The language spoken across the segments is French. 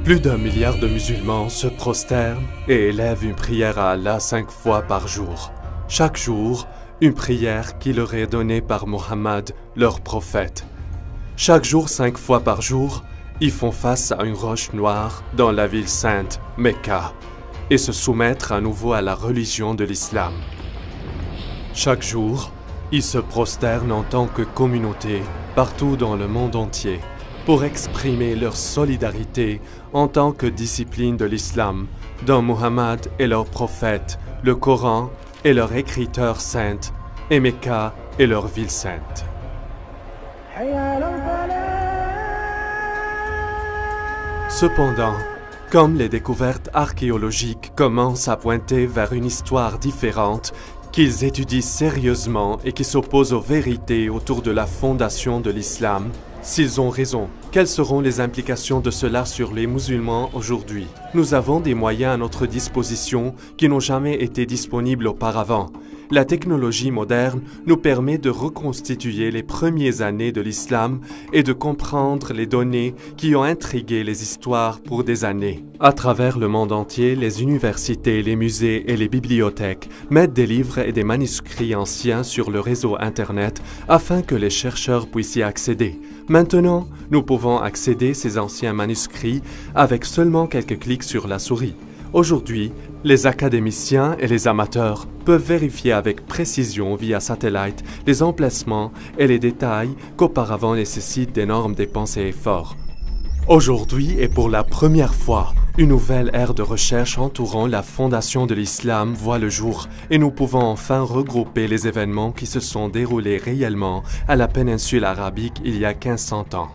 Plus d'1 milliard de musulmans se prosternent et élèvent une prière à Allah 5 fois par jour. Chaque jour, une prière qui leur est donnée par Mohammed, leur prophète. Chaque jour, 5 fois par jour, ils font face à une roche noire dans la ville sainte, Mecca, et se soumettre à nouveau à la religion de l'islam. Chaque jour, ils se prosternent en tant que communauté partout dans le monde entier pour exprimer leur solidarité en tant que discipline de l'islam, dont Mohammed est leur prophète, le Coran est leur écriture sainte, et Mecca est leur ville sainte. Cependant, comme les découvertes archéologiques commencent à pointer vers une histoire différente, qu'ils étudient sérieusement et qui s'opposent aux vérités autour de la fondation de l'islam, s'ils ont raison, quelles seront les implications de cela sur les musulmans aujourd'hui? Nous avons des moyens à notre disposition qui n'ont jamais été disponibles auparavant. La technologie moderne nous permet de reconstituer les premières années de l'islam et de comprendre les données qui ont intrigué les histoires pour des années. À travers le monde entier, les universités, les musées et les bibliothèques mettent des livres et des manuscrits anciens sur le réseau Internet afin que les chercheurs puissent y accéder. Maintenant, nous pouvons accéder à ces anciens manuscrits avec seulement quelques clics sur la souris. Aujourd'hui, les académiciens et les amateurs peuvent vérifier avec précision via satellite les emplacements et les détails qu'auparavant nécessitent d'énormes dépenses et efforts. Aujourd'hui et pour la première fois, une nouvelle ère de recherche entourant la fondation de l'islam voit le jour et nous pouvons enfin regrouper les événements qui se sont déroulés réellement à la péninsule arabique il y a 1500 ans.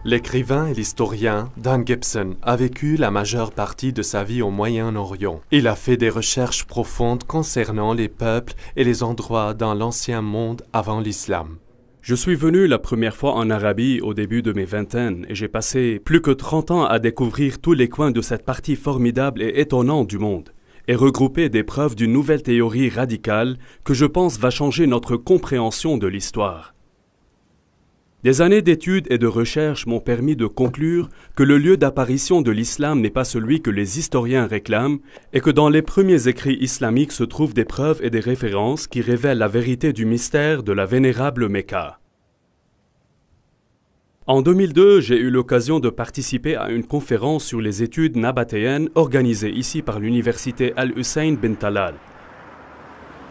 L'écrivain et l'historien Dan Gibson a vécu la majeure partie de sa vie au Moyen-Orient. Il a fait des recherches profondes concernant les peuples et les endroits dans l'ancien monde avant l'islam. Je suis venu la première fois en Arabie au début de mes vingtaines et j'ai passé plus que 30 ans à découvrir tous les coins de cette partie formidable et étonnante du monde et regrouper des preuves d'une nouvelle théorie radicale que je pense va changer notre compréhension de l'histoire. Des années d'études et de recherches m'ont permis de conclure que le lieu d'apparition de l'islam n'est pas celui que les historiens réclament et que dans les premiers écrits islamiques se trouvent des preuves et des références qui révèlent la vérité du mystère de la vénérable Mecca. En 2002, j'ai eu l'occasion de participer à une conférence sur les études nabatéennes organisée ici par l'université Al-Hussein bin Talal.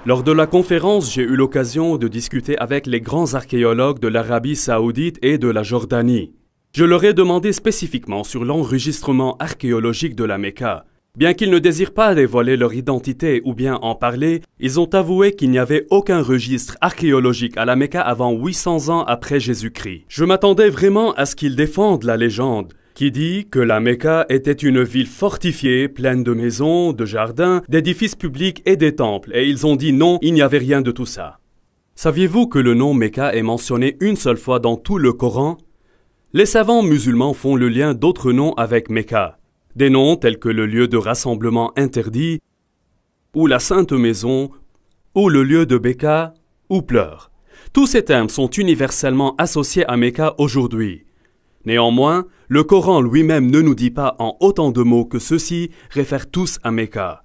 Lors de la conférence, j'ai eu l'occasion de discuter avec les grands archéologues de l'Arabie saoudite et de la Jordanie. Je leur ai demandé spécifiquement sur l'enregistrement archéologique de la Mecca. Bien qu'ils ne désirent pas dévoiler leur identité ou bien en parler, ils ont avoué qu'il n'y avait aucun registre archéologique à la Mecca avant 800 ans après Jésus-Christ. Je m'attendais vraiment à ce qu'ils défendent la légende, qui dit que la Mecca était une ville fortifiée, pleine de maisons, de jardins, d'édifices publics et des temples, et ils ont dit non, il n'y avait rien de tout ça. Saviez-vous que le nom Mecca est mentionné une seule fois dans tout le Coran? Les savants musulmans font le lien d'autres noms avec Mecca, des noms tels que le lieu de rassemblement interdit, ou la Sainte Maison, ou le lieu de Béka, ou pleurs. Tous ces termes sont universellement associés à Mecca aujourd'hui. Néanmoins, le Coran lui-même ne nous dit pas en autant de mots que ceux-ci réfèrent tous à Mecca.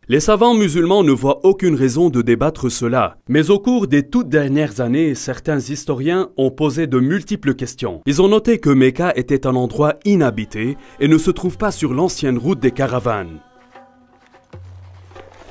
Les savants musulmans ne voient aucune raison de débattre cela, mais au cours des toutes dernières années, certains historiens ont posé de multiples questions. Ils ont noté que Mecca était un endroit inhabité et ne se trouve pas sur l'ancienne route des caravanes.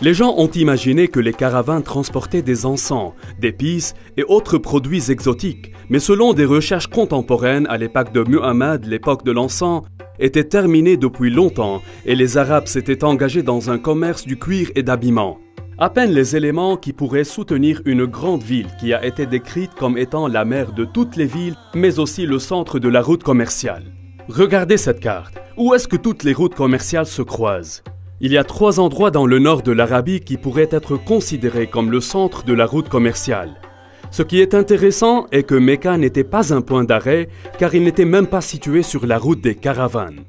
Les gens ont imaginé que les caravanes transportaient des encens, d'épices et autres produits exotiques, mais selon des recherches contemporaines à l'époque de Muhammad, l'époque de l'encens était terminée depuis longtemps et les Arabes s'étaient engagés dans un commerce du cuir et d'habillement. À peine les éléments qui pourraient soutenir une grande ville qui a été décrite comme étant la mère de toutes les villes, mais aussi le centre de la route commerciale. Regardez cette carte. Où est-ce que toutes les routes commerciales se croisent? Il y a 3 endroits dans le nord de l'Arabie qui pourraient être considérés comme le centre de la route commerciale. Ce qui est intéressant est que Mecca n'était pas un point d'arrêt car il n'était même pas situé sur la route des caravanes.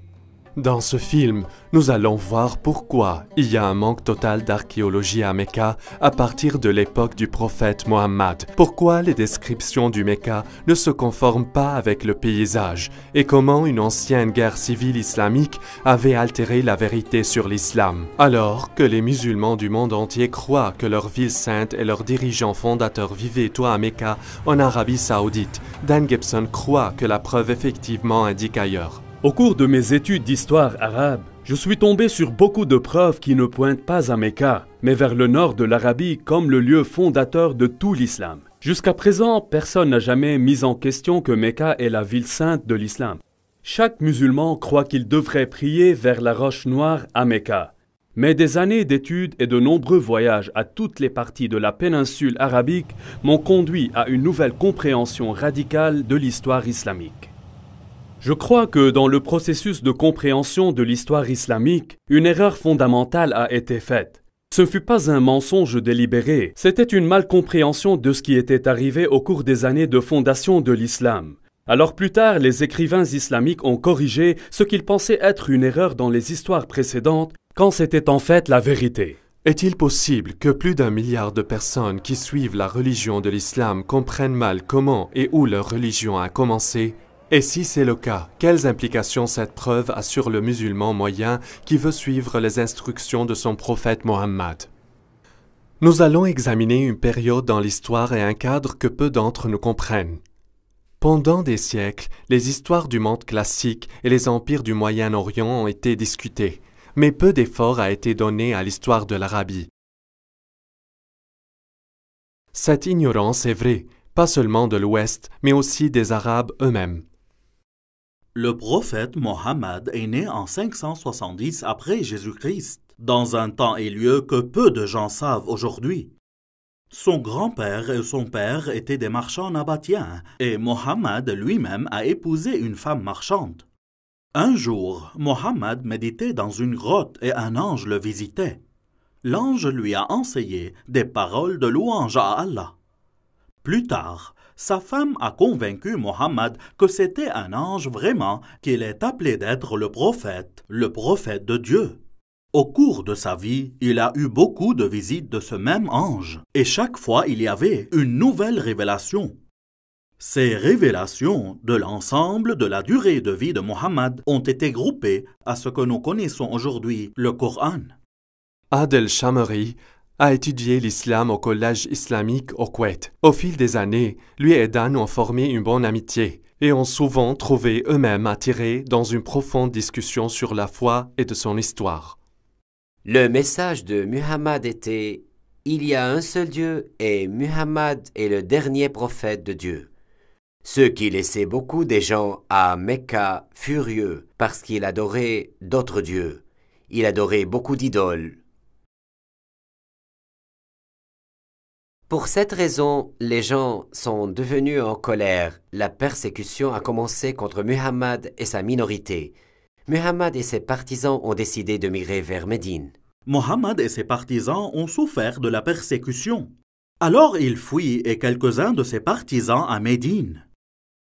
Dans ce film, nous allons voir pourquoi il y a un manque total d'archéologie à Mecca à partir de l'époque du prophète Mohammed, pourquoi les descriptions du Mecca ne se conforment pas avec le paysage et comment une ancienne guerre civile islamique avait altéré la vérité sur l'islam. Alors que les musulmans du monde entier croient que leur ville sainte et leurs dirigeants fondateurs vivaient tout à Mecca en Arabie Saoudite, Dan Gibson croit que la preuve effectivement indique ailleurs. Au cours de mes études d'histoire arabe, je suis tombé sur beaucoup de preuves qui ne pointent pas à Mecca, mais vers le nord de l'Arabie comme le lieu fondateur de tout l'islam. Jusqu'à présent, personne n'a jamais mis en question que Mecca est la ville sainte de l'islam. Chaque musulman croit qu'il devrait prier vers la roche noire à Mecca. Mais des années d'études et de nombreux voyages à toutes les parties de la péninsule arabique m'ont conduit à une nouvelle compréhension radicale de l'histoire islamique. Je crois que dans le processus de compréhension de l'histoire islamique, une erreur fondamentale a été faite. Ce ne fut pas un mensonge délibéré, c'était une malcompréhension de ce qui était arrivé au cours des années de fondation de l'islam. Alors plus tard, les écrivains islamiques ont corrigé ce qu'ils pensaient être une erreur dans les histoires précédentes, quand c'était en fait la vérité. Est-il possible que plus d'1 milliard de personnes qui suivent la religion de l'islam comprennent mal comment et où leur religion a commencé ? Et si c'est le cas, quelles implications cette preuve a sur le musulman moyen qui veut suivre les instructions de son prophète Mohammed? Nous allons examiner une période dans l'histoire et un cadre que peu d'entre nous comprennent. Pendant des siècles, les histoires du monde classique et les empires du Moyen-Orient ont été discutées, mais peu d'effort a été donné à l'histoire de l'Arabie. Cette ignorance est vraie, pas seulement de l'Ouest, mais aussi des Arabes eux-mêmes. Le prophète Mohammed est né en 570 après Jésus-Christ, dans un temps et lieu que peu de gens savent aujourd'hui. Son grand-père et son père étaient des marchands nabatéens, et Mohammed lui-même a épousé une femme marchande. Un jour, Mohammed méditait dans une grotte et un ange le visitait. L'ange lui a enseigné des paroles de louange à Allah. Plus tard, sa femme a convaincu Mohammed que c'était un ange vraiment, qu'il est appelé d'être le prophète de Dieu. Au cours de sa vie, il a eu beaucoup de visites de ce même ange, et chaque fois il y avait une nouvelle révélation. Ces révélations de l'ensemble de la durée de vie de Mohammed ont été groupées à ce que nous connaissons aujourd'hui, le Coran. Adel Shamari a étudié l'islam au collège islamique au Koweït. Au fil des années, lui et Dan ont formé une bonne amitié et ont souvent trouvé eux-mêmes attirés dans une profonde discussion sur la foi et de son histoire. Le message de Muhammad était « Il y a un seul Dieu et Muhammad est le dernier prophète de Dieu ». Ce qui laissait beaucoup des gens à Mecca furieux parce qu'il adorait d'autres dieux. Il adorait beaucoup d'idoles. Pour cette raison, les gens sont devenus en colère. La persécution a commencé contre Muhammad et sa minorité. Muhammad et ses partisans ont décidé de migrer vers Médine. Mohammed et ses partisans ont souffert de la persécution. Alors il fuit et quelques-uns de ses partisans à Médine.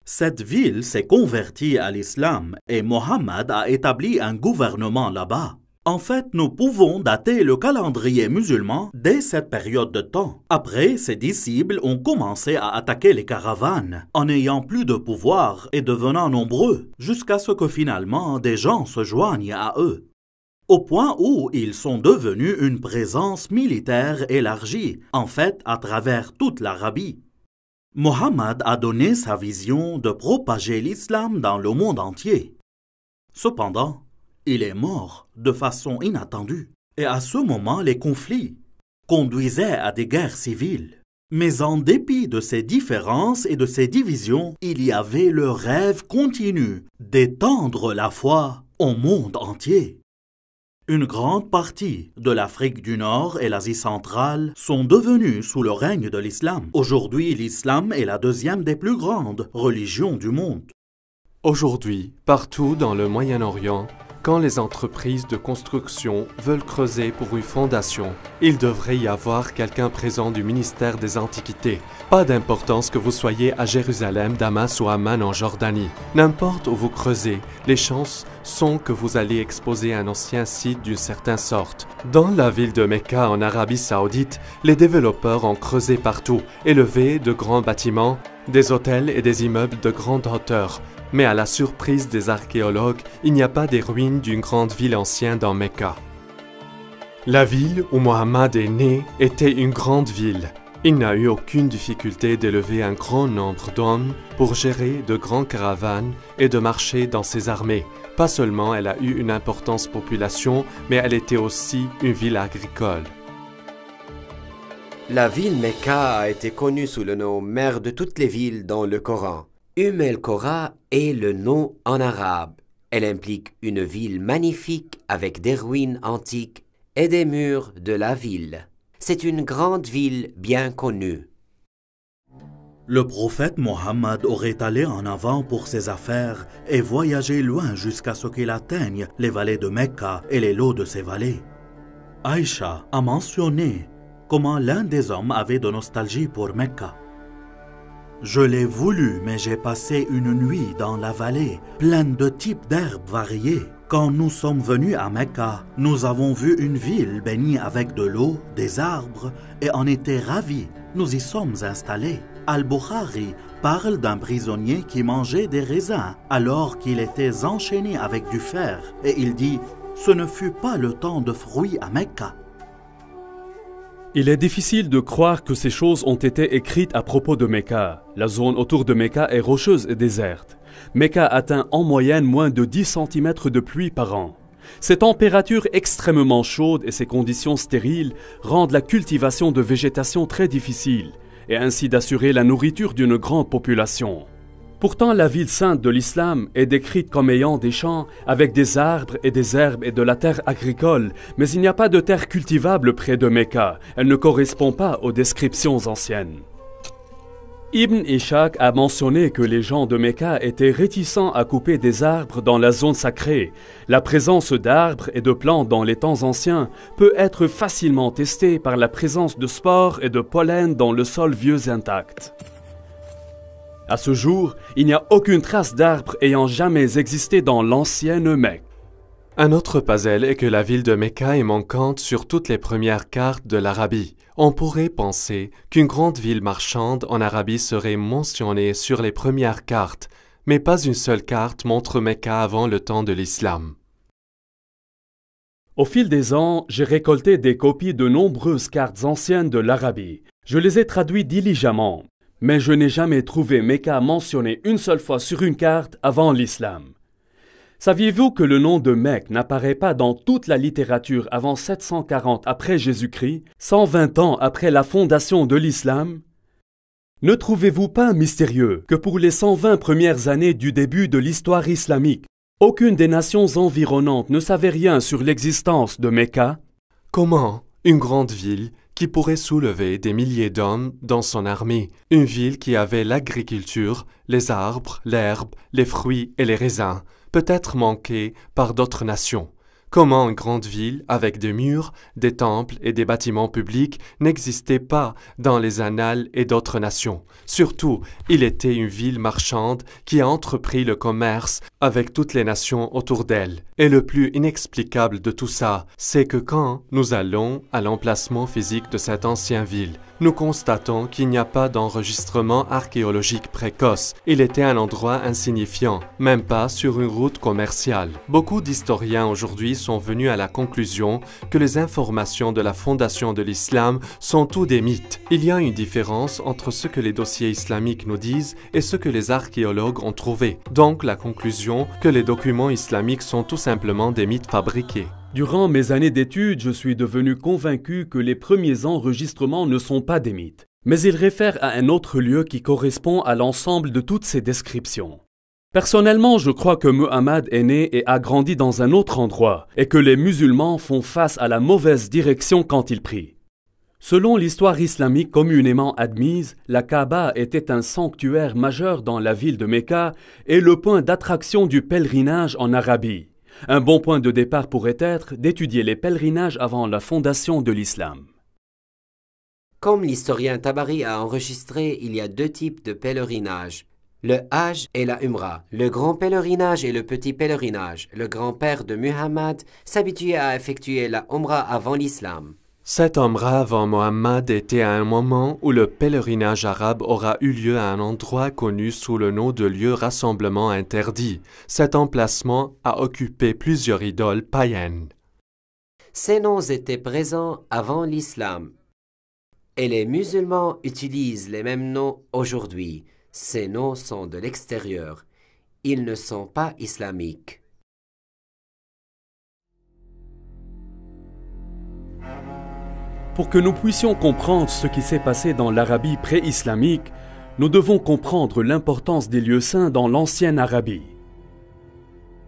Cette ville s'est convertie à l'islam et Mohammed a établi un gouvernement là-bas. En fait, nous pouvons dater le calendrier musulman dès cette période de temps. Après, ses disciples ont commencé à attaquer les caravanes, en n'ayant plus de pouvoir et devenant nombreux, jusqu'à ce que finalement des gens se joignent à eux. Au point où ils sont devenus une présence militaire élargie, en fait à travers toute l'Arabie. Mohammed a donné sa vision de propager l'islam dans le monde entier. Cependant, il est mort de façon inattendue. Et à ce moment, les conflits conduisaient à des guerres civiles. Mais en dépit de ces différences et de ces divisions, il y avait le rêve continu d'étendre la foi au monde entier. Une grande partie de l'Afrique du Nord et l'Asie centrale sont devenues sous le règne de l'islam. Aujourd'hui, l'islam est la deuxième des plus grandes religions du monde. Aujourd'hui, partout dans le Moyen-Orient, quand les entreprises de construction veulent creuser pour une fondation, il devrait y avoir quelqu'un présent du ministère des Antiquités. Pas d'importance que vous soyez à Jérusalem, Damas ou Amman en Jordanie. N'importe où vous creusez, les chances sont que vous allez exposer un ancien site d'une certaine sorte. Dans la ville de Mecca en Arabie Saoudite, les développeurs ont creusé partout, élevé de grands bâtiments, des hôtels et des immeubles de grande hauteur. Mais à la surprise des archéologues, il n'y a pas des ruines d'une grande ville ancienne dans Mecca. La ville où Mohammed est né était une grande ville. Il n'a eu aucune difficulté d'élever un grand nombre d'hommes pour gérer de grandes caravanes et de marcher dans ses armées. Pas seulement elle a eu une importante population, mais elle était aussi une ville agricole. La ville Mecca a été connue sous le nom mère de toutes les villes dans le Coran. El-Qura est le nom en arabe. Elle implique une ville magnifique avec des ruines antiques et des murs de la ville. C'est une grande ville bien connue. Le prophète Mohammed aurait allé en avant pour ses affaires et voyagé loin jusqu'à ce qu'il atteigne les vallées de Mecca et les lots de ces vallées. Aïcha a mentionné comment l'un des hommes avait de nostalgie pour Mecca. Je l'ai voulu, mais j'ai passé une nuit dans la vallée, pleine de types d'herbes variées. Quand nous sommes venus à Mecca, nous avons vu une ville bénie avec de l'eau, des arbres, et en était ravis. Nous y sommes installés. Al-Bukhari parle d'un prisonnier qui mangeait des raisins alors qu'il était enchaîné avec du fer, et il dit « Ce ne fut pas le temps de fruits à Mecca ». Il est difficile de croire que ces choses ont été écrites à propos de Mecca. La zone autour de Mecca est rocheuse et déserte. Mecca atteint en moyenne moins de 10 cm de pluie par an. Ces températures extrêmement chaudes et ces conditions stériles rendent la cultivation de végétation très difficile et ainsi d'assurer la nourriture d'une grande population. Pourtant, la ville sainte de l'islam est décrite comme ayant des champs avec des arbres et des herbes et de la terre agricole, mais il n'y a pas de terre cultivable près de Mecca. Elle ne correspond pas aux descriptions anciennes. Ibn Ishaq a mentionné que les gens de Mecca étaient réticents à couper des arbres dans la zone sacrée. La présence d'arbres et de plantes dans les temps anciens peut être facilement testée par la présence de spores et de pollen dans le sol vieux intact. À ce jour, il n'y a aucune trace d'arbre ayant jamais existé dans l'ancienne Mecque. Un autre puzzle est que la ville de Mecca est manquante sur toutes les premières cartes de l'Arabie. On pourrait penser qu'une grande ville marchande en Arabie serait mentionnée sur les premières cartes, mais pas une seule carte montre Mecca avant le temps de l'islam. Au fil des ans, j'ai récolté des copies de nombreuses cartes anciennes de l'Arabie. Je les ai traduites diligemment. Mais je n'ai jamais trouvé Mecca mentionné une seule fois sur une carte avant l'islam. Saviez-vous que le nom de Mecque n'apparaît pas dans toute la littérature avant 740 après Jésus-Christ, 120 ans après la fondation de l'islam? Ne trouvez-vous pas mystérieux que pour les 120 premières années du début de l'histoire islamique, aucune des nations environnantes ne savait rien sur l'existence de Mecca? Comment une grande ville qui pourrait soulever des milliers d'hommes dans son armée, une ville qui avait l'agriculture, les arbres, l'herbe, les fruits et les raisins, peut être manquée par d'autres nations. Comment une grande ville avec des murs, des temples et des bâtiments publics n'existait pas dans les annales et d'autres nations. Surtout, il était une ville marchande qui a entrepris le commerce avec toutes les nations autour d'elle. Et le plus inexplicable de tout ça, c'est que quand nous allons à l'emplacement physique de cette ancienne ville, nous constatons qu'il n'y a pas d'enregistrement archéologique précoce. Il était un endroit insignifiant, même pas sur une route commerciale. Beaucoup d'historiens aujourd'hui sont venus à la conclusion que les informations de la fondation de l'islam sont tous des mythes. Il y a une différence entre ce que les dossiers islamiques nous disent et ce que les archéologues ont trouvé. Donc la conclusion que les documents islamiques sont tout simplement des mythes fabriqués. Durant mes années d'études, je suis devenu convaincu que les premiers enregistrements ne sont pas des mythes, mais ils réfèrent à un autre lieu qui correspond à l'ensemble de toutes ces descriptions. Personnellement, je crois que Muhammad est né et a grandi dans un autre endroit, et que les musulmans font face à la mauvaise direction quand ils prient. Selon l'histoire islamique communément admise, la Kaaba était un sanctuaire majeur dans la ville de Mecca et le point d'attraction du pèlerinage en Arabie. Un bon point de départ pourrait être d'étudier les pèlerinages avant la fondation de l'islam. Comme l'historien Tabari a enregistré, il y a deux types de pèlerinage. Le Hajj et la Umrah. Le grand pèlerinage et le petit pèlerinage. Le grand-père de Muhammad s'habituait à effectuer la Umrah avant l'islam. Cette Umrah avant Mohammed était à un moment où le pèlerinage arabe aura eu lieu à un endroit connu sous le nom de lieu rassemblement interdit. Cet emplacement a occupé plusieurs idoles païennes. Ces noms étaient présents avant l'islam. Et les musulmans utilisent les mêmes noms aujourd'hui. Ces noms sont de l'extérieur. Ils ne sont pas islamiques. Pour que nous puissions comprendre ce qui s'est passé dans l'Arabie pré-islamique, nous devons comprendre l'importance des lieux saints dans l'ancienne Arabie.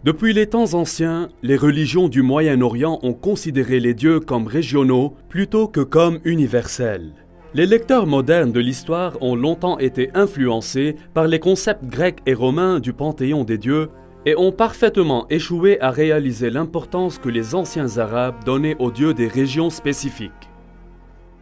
Depuis les temps anciens, les religions du Moyen-Orient ont considéré les dieux comme régionaux plutôt que comme universels. Les lecteurs modernes de l'histoire ont longtemps été influencés par les concepts grecs et romains du panthéon des dieux et ont parfaitement échoué à réaliser l'importance que les anciens Arabes donnaient aux dieux des régions spécifiques.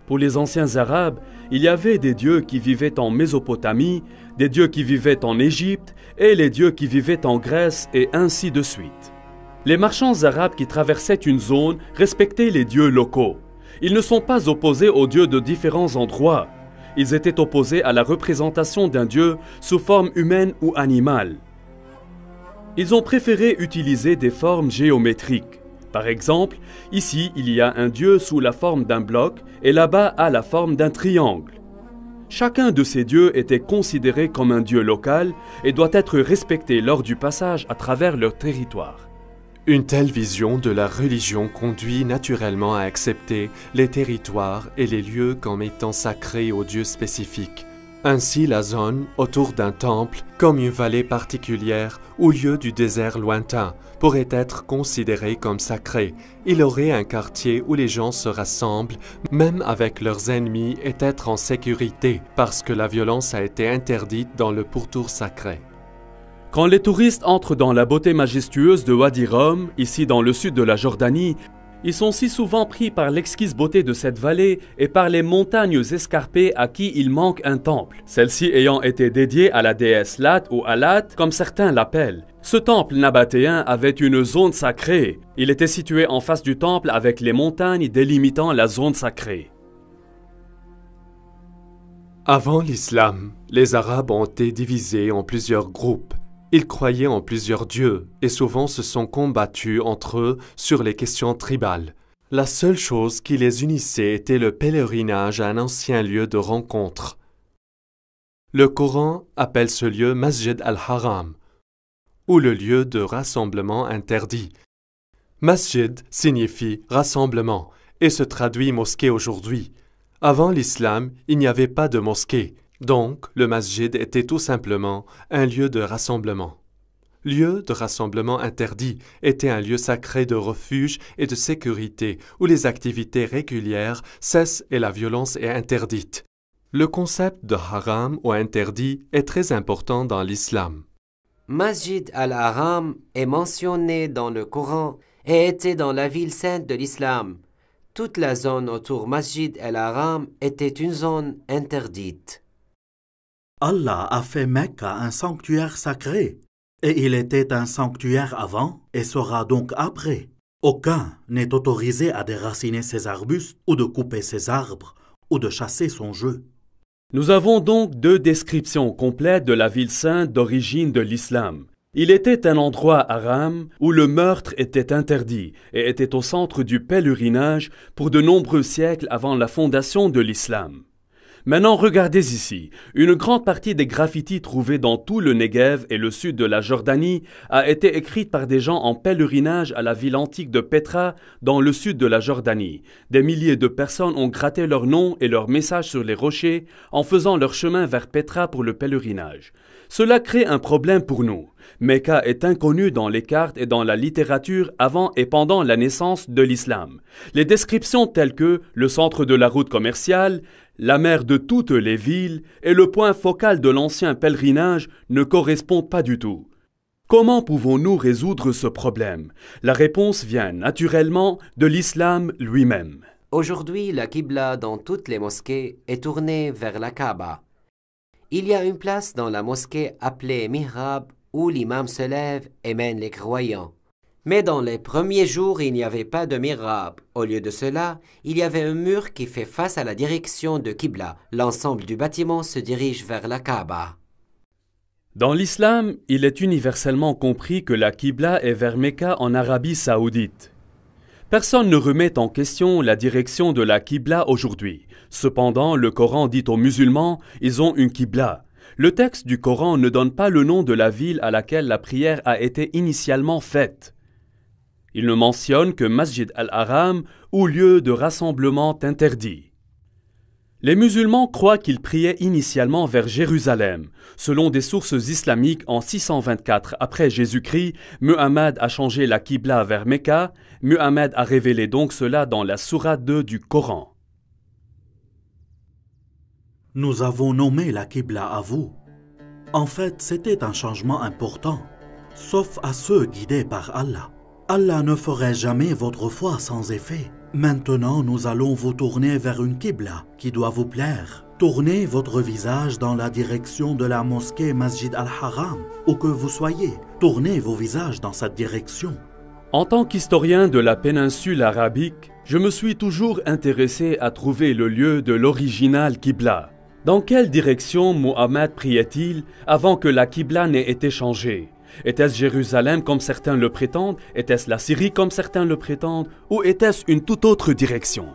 Pour les anciens Arabes, il y avait des dieux qui vivaient en Mésopotamie, des dieux qui vivaient en Égypte et les dieux qui vivaient en Grèce et ainsi de suite. Les marchands arabes qui traversaient une zone respectaient les dieux locaux. Ils ne sont pas opposés aux dieux de différents endroits. Ils étaient opposés à la représentation d'un dieu sous forme humaine ou animale. Ils ont préféré utiliser des formes géométriques. Par exemple, ici, il y a un dieu sous la forme d'un bloc et là-bas à la forme d'un triangle. Chacun de ces dieux était considéré comme un dieu local et doit être respecté lors du passage à travers leur territoire. Une telle vision de la religion conduit naturellement à accepter les territoires et les lieux comme étant sacrés aux dieux spécifiques. Ainsi, la zone autour d'un temple, comme une vallée particulière ou lieu du désert lointain, pourrait être considérée comme sacrée. Il aurait un quartier où les gens se rassemblent, même avec leurs ennemis, et être en sécurité, parce que la violence a été interdite dans le pourtour sacré. Quand les touristes entrent dans la beauté majestueuse de Wadi Rum, ici dans le sud de la Jordanie, ils sont si souvent pris par l'exquise beauté de cette vallée et par les montagnes escarpées à qui il manque un temple, celle-ci ayant été dédiée à la déesse Lat ou Alat, comme certains l'appellent. Ce temple nabatéen avait une zone sacrée. Il était situé en face du temple avec les montagnes délimitant la zone sacrée. Avant l'islam, les Arabes ont été divisés en plusieurs groupes. Ils croyaient en plusieurs dieux et souvent se sont combattus entre eux sur les questions tribales. La seule chose qui les unissait était le pèlerinage à un ancien lieu de rencontre. Le Coran appelle ce lieu Masjid al-Haram, ou le lieu de rassemblement interdit. Masjid signifie rassemblement et se traduit mosquée aujourd'hui. Avant l'islam, il n'y avait pas de mosquée. Donc, le masjid était tout simplement un lieu de rassemblement. Lieu de rassemblement interdit était un lieu sacré de refuge et de sécurité où les activités régulières cessent et la violence est interdite. Le concept de haram ou interdit est très important dans l'islam. Masjid al-Haram est mentionné dans le Coran et était dans la ville sainte de l'islam. Toute la zone autour Masjid al-Haram était une zone interdite. Allah a fait Mecca un sanctuaire sacré, et il était un sanctuaire avant et sera donc après. Aucun n'est autorisé à déraciner ses arbustes ou de couper ses arbres ou de chasser son jeu. Nous avons donc deux descriptions complètes de la ville sainte d'origine de l'islam. Il était un endroit haram où le meurtre était interdit et était au centre du pèlerinage pour de nombreux siècles avant la fondation de l'islam. Maintenant, regardez ici. Une grande partie des graffitis trouvés dans tout le Negev et le sud de la Jordanie a été écrite par des gens en pèlerinage à la ville antique de Petra dans le sud de la Jordanie. Des milliers de personnes ont gratté leur nom et leur message sur les rochers en faisant leur chemin vers Petra pour le pèlerinage. Cela crée un problème pour nous. Mecca est inconnu dans les cartes et dans la littérature avant et pendant la naissance de l'islam. Les descriptions telles que le centre de la route commerciale, la mère de toutes les villes et le point focal de l'ancien pèlerinage ne correspondent pas du tout. Comment pouvons-nous résoudre ce problème? La réponse vient naturellement de l'islam lui-même. Aujourd'hui, la Qibla dans toutes les mosquées est tournée vers la Kaaba. Il y a une place dans la mosquée appelée Mihrab où l'imam se lève et mène les croyants. Mais dans les premiers jours, il n'y avait pas de Mihrab. Au lieu de cela, il y avait un mur qui fait face à la direction de Qibla. L'ensemble du bâtiment se dirige vers la Kaaba. Dans l'islam, il est universellement compris que la Qibla est vers Mecca en Arabie saoudite. Personne ne remet en question la direction de la Qibla aujourd'hui. Cependant, le Coran dit aux musulmans, ils ont une Qibla. Le texte du Coran ne donne pas le nom de la ville à laquelle la prière a été initialement faite. Il ne mentionne que Masjid al-Haram ou lieu de rassemblement interdit. Les musulmans croient qu'ils priaient initialement vers Jérusalem. Selon des sources islamiques, en 624 après Jésus-Christ, Muhammad a changé la Qibla vers Mecca. Muhammad a révélé donc cela dans la sourate 2 du Coran. Nous avons nommé la Qibla à vous. En fait, c'était un changement important, sauf à ceux guidés par Allah. Allah ne ferait jamais votre foi sans effet. Maintenant, nous allons vous tourner vers une Qibla qui doit vous plaire. Tournez votre visage dans la direction de la mosquée Masjid al-Haram, où que vous soyez. Tournez vos visages dans cette direction. En tant qu'historien de la péninsule arabique, je me suis toujours intéressé à trouver le lieu de l'original Qibla. Dans quelle direction Muhammad priait-il avant que la Qibla n'ait été changée? Était-ce Jérusalem comme certains le prétendent? Était-ce la Syrie comme certains le prétendent? Ou était-ce une toute autre direction?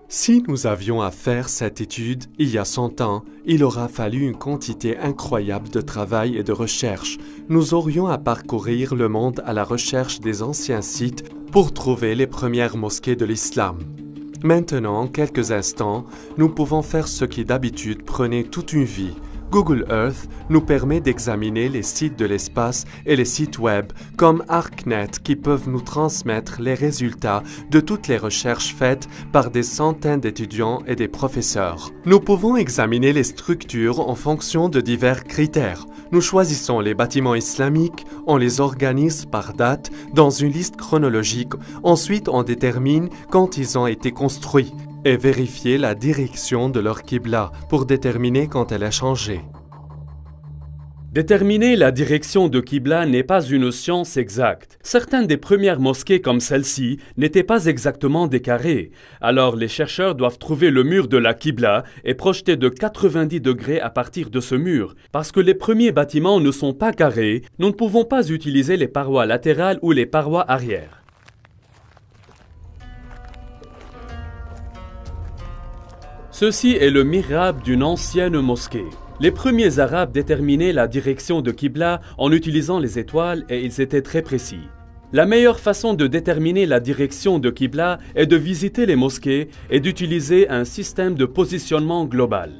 Si nous avions à faire cette étude il y a 100 ans, il aura fallu une quantité incroyable de travail et de recherche. Nous aurions à parcourir le monde à la recherche des anciens sites pour trouver les premières mosquées de l'islam. Maintenant, en quelques instants, nous pouvons faire ce qui d'habitude prenait toute une vie. Google Earth nous permet d'examiner les sites de l'espace et les sites web comme ArcNet qui peuvent nous transmettre les résultats de toutes les recherches faites par des centaines d'étudiants et des professeurs. Nous pouvons examiner les structures en fonction de divers critères. Nous choisissons les bâtiments islamiques, on les organise par date dans une liste chronologique, ensuite on détermine quand ils ont été construits et vérifier la direction de leur Qibla pour déterminer quand elle a changé. Déterminer la direction de Qibla n'est pas une science exacte. Certaines des premières mosquées comme celle-ci n'étaient pas exactement des carrés. Alors les chercheurs doivent trouver le mur de la Qibla et projeter de 90 degrés à partir de ce mur. Parce que les premiers bâtiments ne sont pas carrés, nous ne pouvons pas utiliser les parois latérales ou les parois arrière. Ceci est le mihrab d'une ancienne mosquée. Les premiers Arabes déterminaient la direction de Qibla en utilisant les étoiles et ils étaient très précis. La meilleure façon de déterminer la direction de Qibla est de visiter les mosquées et d'utiliser un système de positionnement global.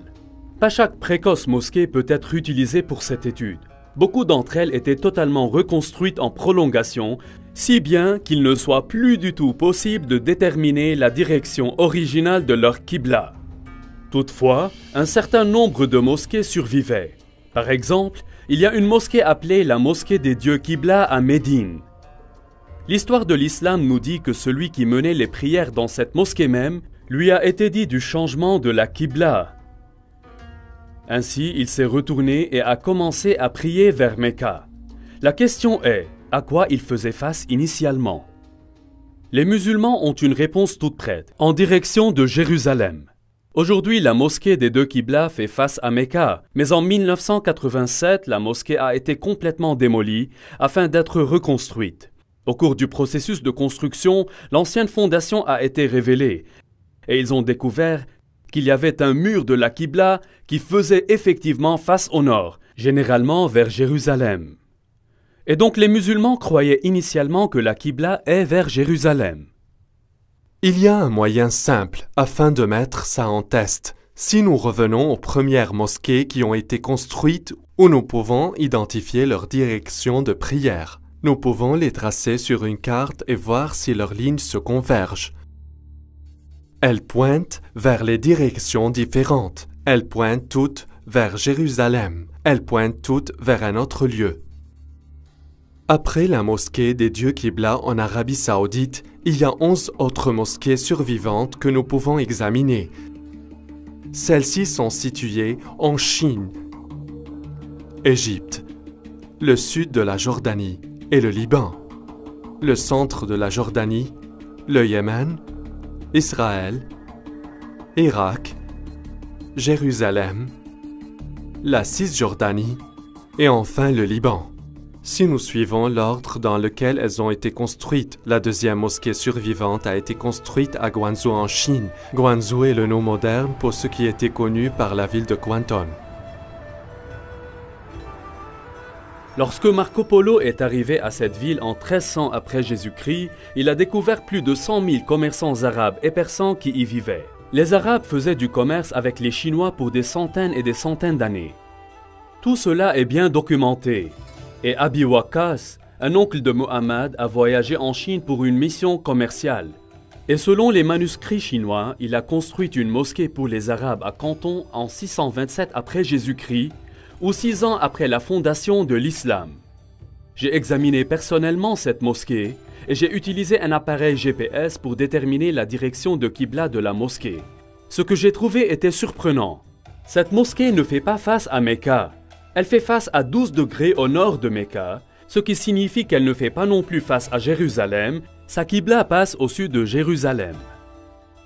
Pas chaque précoce mosquée peut être utilisée pour cette étude. Beaucoup d'entre elles étaient totalement reconstruites en prolongation, si bien qu'il ne soit plus du tout possible de déterminer la direction originale de leur Qibla. Toutefois, un certain nombre de mosquées survivaient. Par exemple, il y a une mosquée appelée la mosquée des dieux Qibla à Médine. L'histoire de l'islam nous dit que celui qui menait les prières dans cette mosquée même lui a été dit du changement de la Qibla. Ainsi, il s'est retourné et a commencé à prier vers Mecca. La question est, à quoi il faisait face initialement? Les musulmans ont une réponse toute prête, en direction de Jérusalem. Aujourd'hui, la mosquée des deux Qibla fait face à Mecca, mais en 1987, la mosquée a été complètement démolie afin d'être reconstruite. Au cours du processus de construction, l'ancienne fondation a été révélée et ils ont découvert qu'il y avait un mur de la Qibla qui faisait effectivement face au nord, généralement vers Jérusalem. Et donc les musulmans croyaient initialement que la Qibla est vers Jérusalem. Il y a un moyen simple afin de mettre ça en test. Si nous revenons aux premières mosquées qui ont été construites où nous pouvons identifier leur direction de prière, nous pouvons les tracer sur une carte et voir si leurs lignes se convergent. Elles pointent vers les directions différentes. Elles pointent toutes vers Jérusalem. Elles pointent toutes vers un autre lieu. Après la mosquée des dieux Qibla en Arabie Saoudite, il y a 11 autres mosquées survivantes que nous pouvons examiner. Celles-ci sont situées en Chine, Égypte, le sud de la Jordanie et le Liban, le centre de la Jordanie, le Yémen, Israël, Irak, Jérusalem, la Cisjordanie et enfin le Liban. Si nous suivons l'ordre dans lequel elles ont été construites, la deuxième mosquée survivante a été construite à Guangzhou en Chine. Guangzhou est le nom moderne pour ce qui était connu par la ville de Canton. Lorsque Marco Polo est arrivé à cette ville en 1300 après Jésus-Christ, il a découvert plus de 100 000 commerçants arabes et persans qui y vivaient. Les Arabes faisaient du commerce avec les Chinois pour des centaines et des centaines d'années. Tout cela est bien documenté. Et Abi Waqqas, un oncle de Muhammad, a voyagé en Chine pour une mission commerciale. Et selon les manuscrits chinois, il a construit une mosquée pour les Arabes à Canton en 627 après Jésus-Christ, ou 6 ans après la fondation de l'islam. J'ai examiné personnellement cette mosquée et j'ai utilisé un appareil GPS pour déterminer la direction de Qibla de la mosquée. Ce que j'ai trouvé était surprenant. Cette mosquée ne fait pas face à Mecca. Elle fait face à 12 degrés au nord de Mecca, ce qui signifie qu'elle ne fait pas non plus face à Jérusalem. Sa Qibla passe au sud de Jérusalem.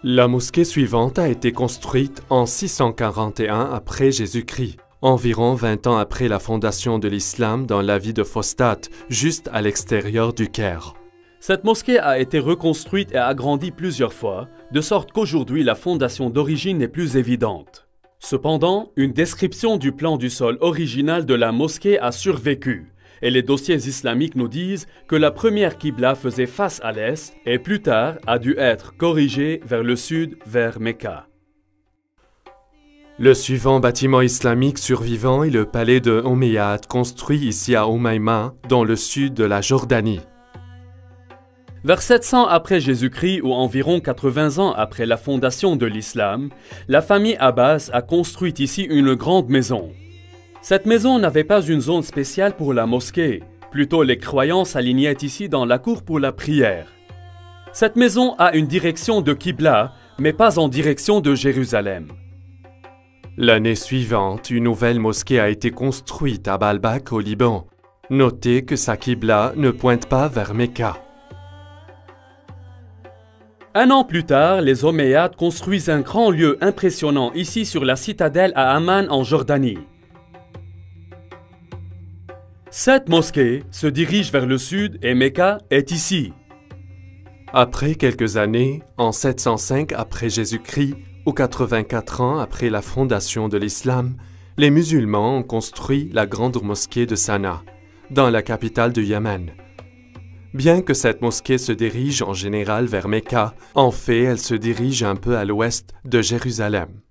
La mosquée suivante a été construite en 641 après Jésus-Christ, environ 20 ans après la fondation de l'islam dans la ville de Fostat, juste à l'extérieur du Caire. Cette mosquée a été reconstruite et agrandie plusieurs fois, de sorte qu'aujourd'hui la fondation d'origine n'est plus évidente. Cependant, une description du plan du sol original de la mosquée a survécu, et les dossiers islamiques nous disent que la première Qibla faisait face à l'est et plus tard a dû être corrigée vers le sud, vers Mecca. Le suivant bâtiment islamique survivant est le palais de Omeyyade, construit ici à Umayma, dans le sud de la Jordanie. Vers 700 après Jésus-Christ ou environ 80 ans après la fondation de l'islam, la famille Abbas a construit ici une grande maison. Cette maison n'avait pas une zone spéciale pour la mosquée, plutôt les croyants s'alignaient ici dans la cour pour la prière. Cette maison a une direction de Qibla, mais pas en direction de Jérusalem. L'année suivante, une nouvelle mosquée a été construite à Baalbek au Liban. Notez que sa Qibla ne pointe pas vers Mecca. Un an plus tard, les Omeyyades construisent un grand lieu impressionnant ici sur la citadelle à Amman en Jordanie. Cette mosquée se dirige vers le sud et Mecca est ici. Après quelques années, en 705 après Jésus-Christ ou 84 ans après la fondation de l'islam, les musulmans ont construit la grande mosquée de Sanaa, dans la capitale du Yémen. Bien que cette mosquée se dirige en général vers Mecca, en fait, elle se dirige un peu à l'ouest de Jérusalem.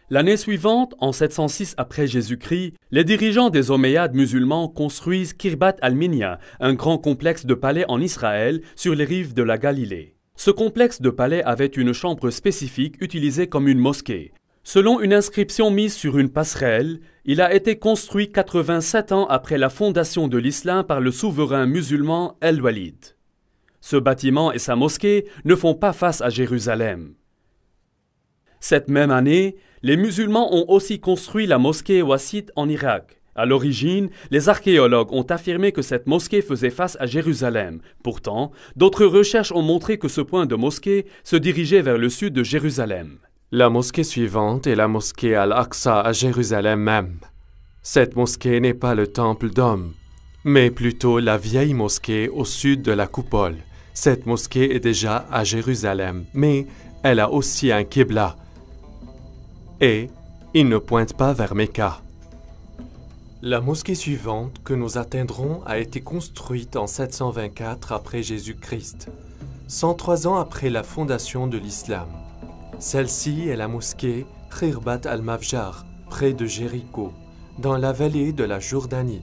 L'année suivante, en 706 après Jésus-Christ, les dirigeants des Omeyyades musulmans construisent Kirbat al-Minya, un grand complexe de palais en Israël sur les rives de la Galilée. Ce complexe de palais avait une chambre spécifique utilisée comme une mosquée. Selon une inscription mise sur une passerelle, il a été construit 87 ans après la fondation de l'islam par le souverain musulman El-Walid. Ce bâtiment et sa mosquée ne font pas face à Jérusalem. Cette même année, les musulmans ont aussi construit la mosquée Wassit en Irak. À l'origine, les archéologues ont affirmé que cette mosquée faisait face à Jérusalem. Pourtant, d'autres recherches ont montré que ce point de mosquée se dirigeait vers le sud de Jérusalem. La mosquée suivante est la mosquée Al-Aqsa à Jérusalem même. Cette mosquée n'est pas le temple d'Homme, mais plutôt la vieille mosquée au sud de la coupole. Cette mosquée est déjà à Jérusalem, mais elle a aussi un Qibla. Et il ne pointe pas vers Mecca. La mosquée suivante que nous atteindrons a été construite en 724 après Jésus-Christ, 103 ans après la fondation de l'islam. Celle-ci est la mosquée Khirbat al-Mafjar, près de Jéricho, dans la vallée de la Jordanie.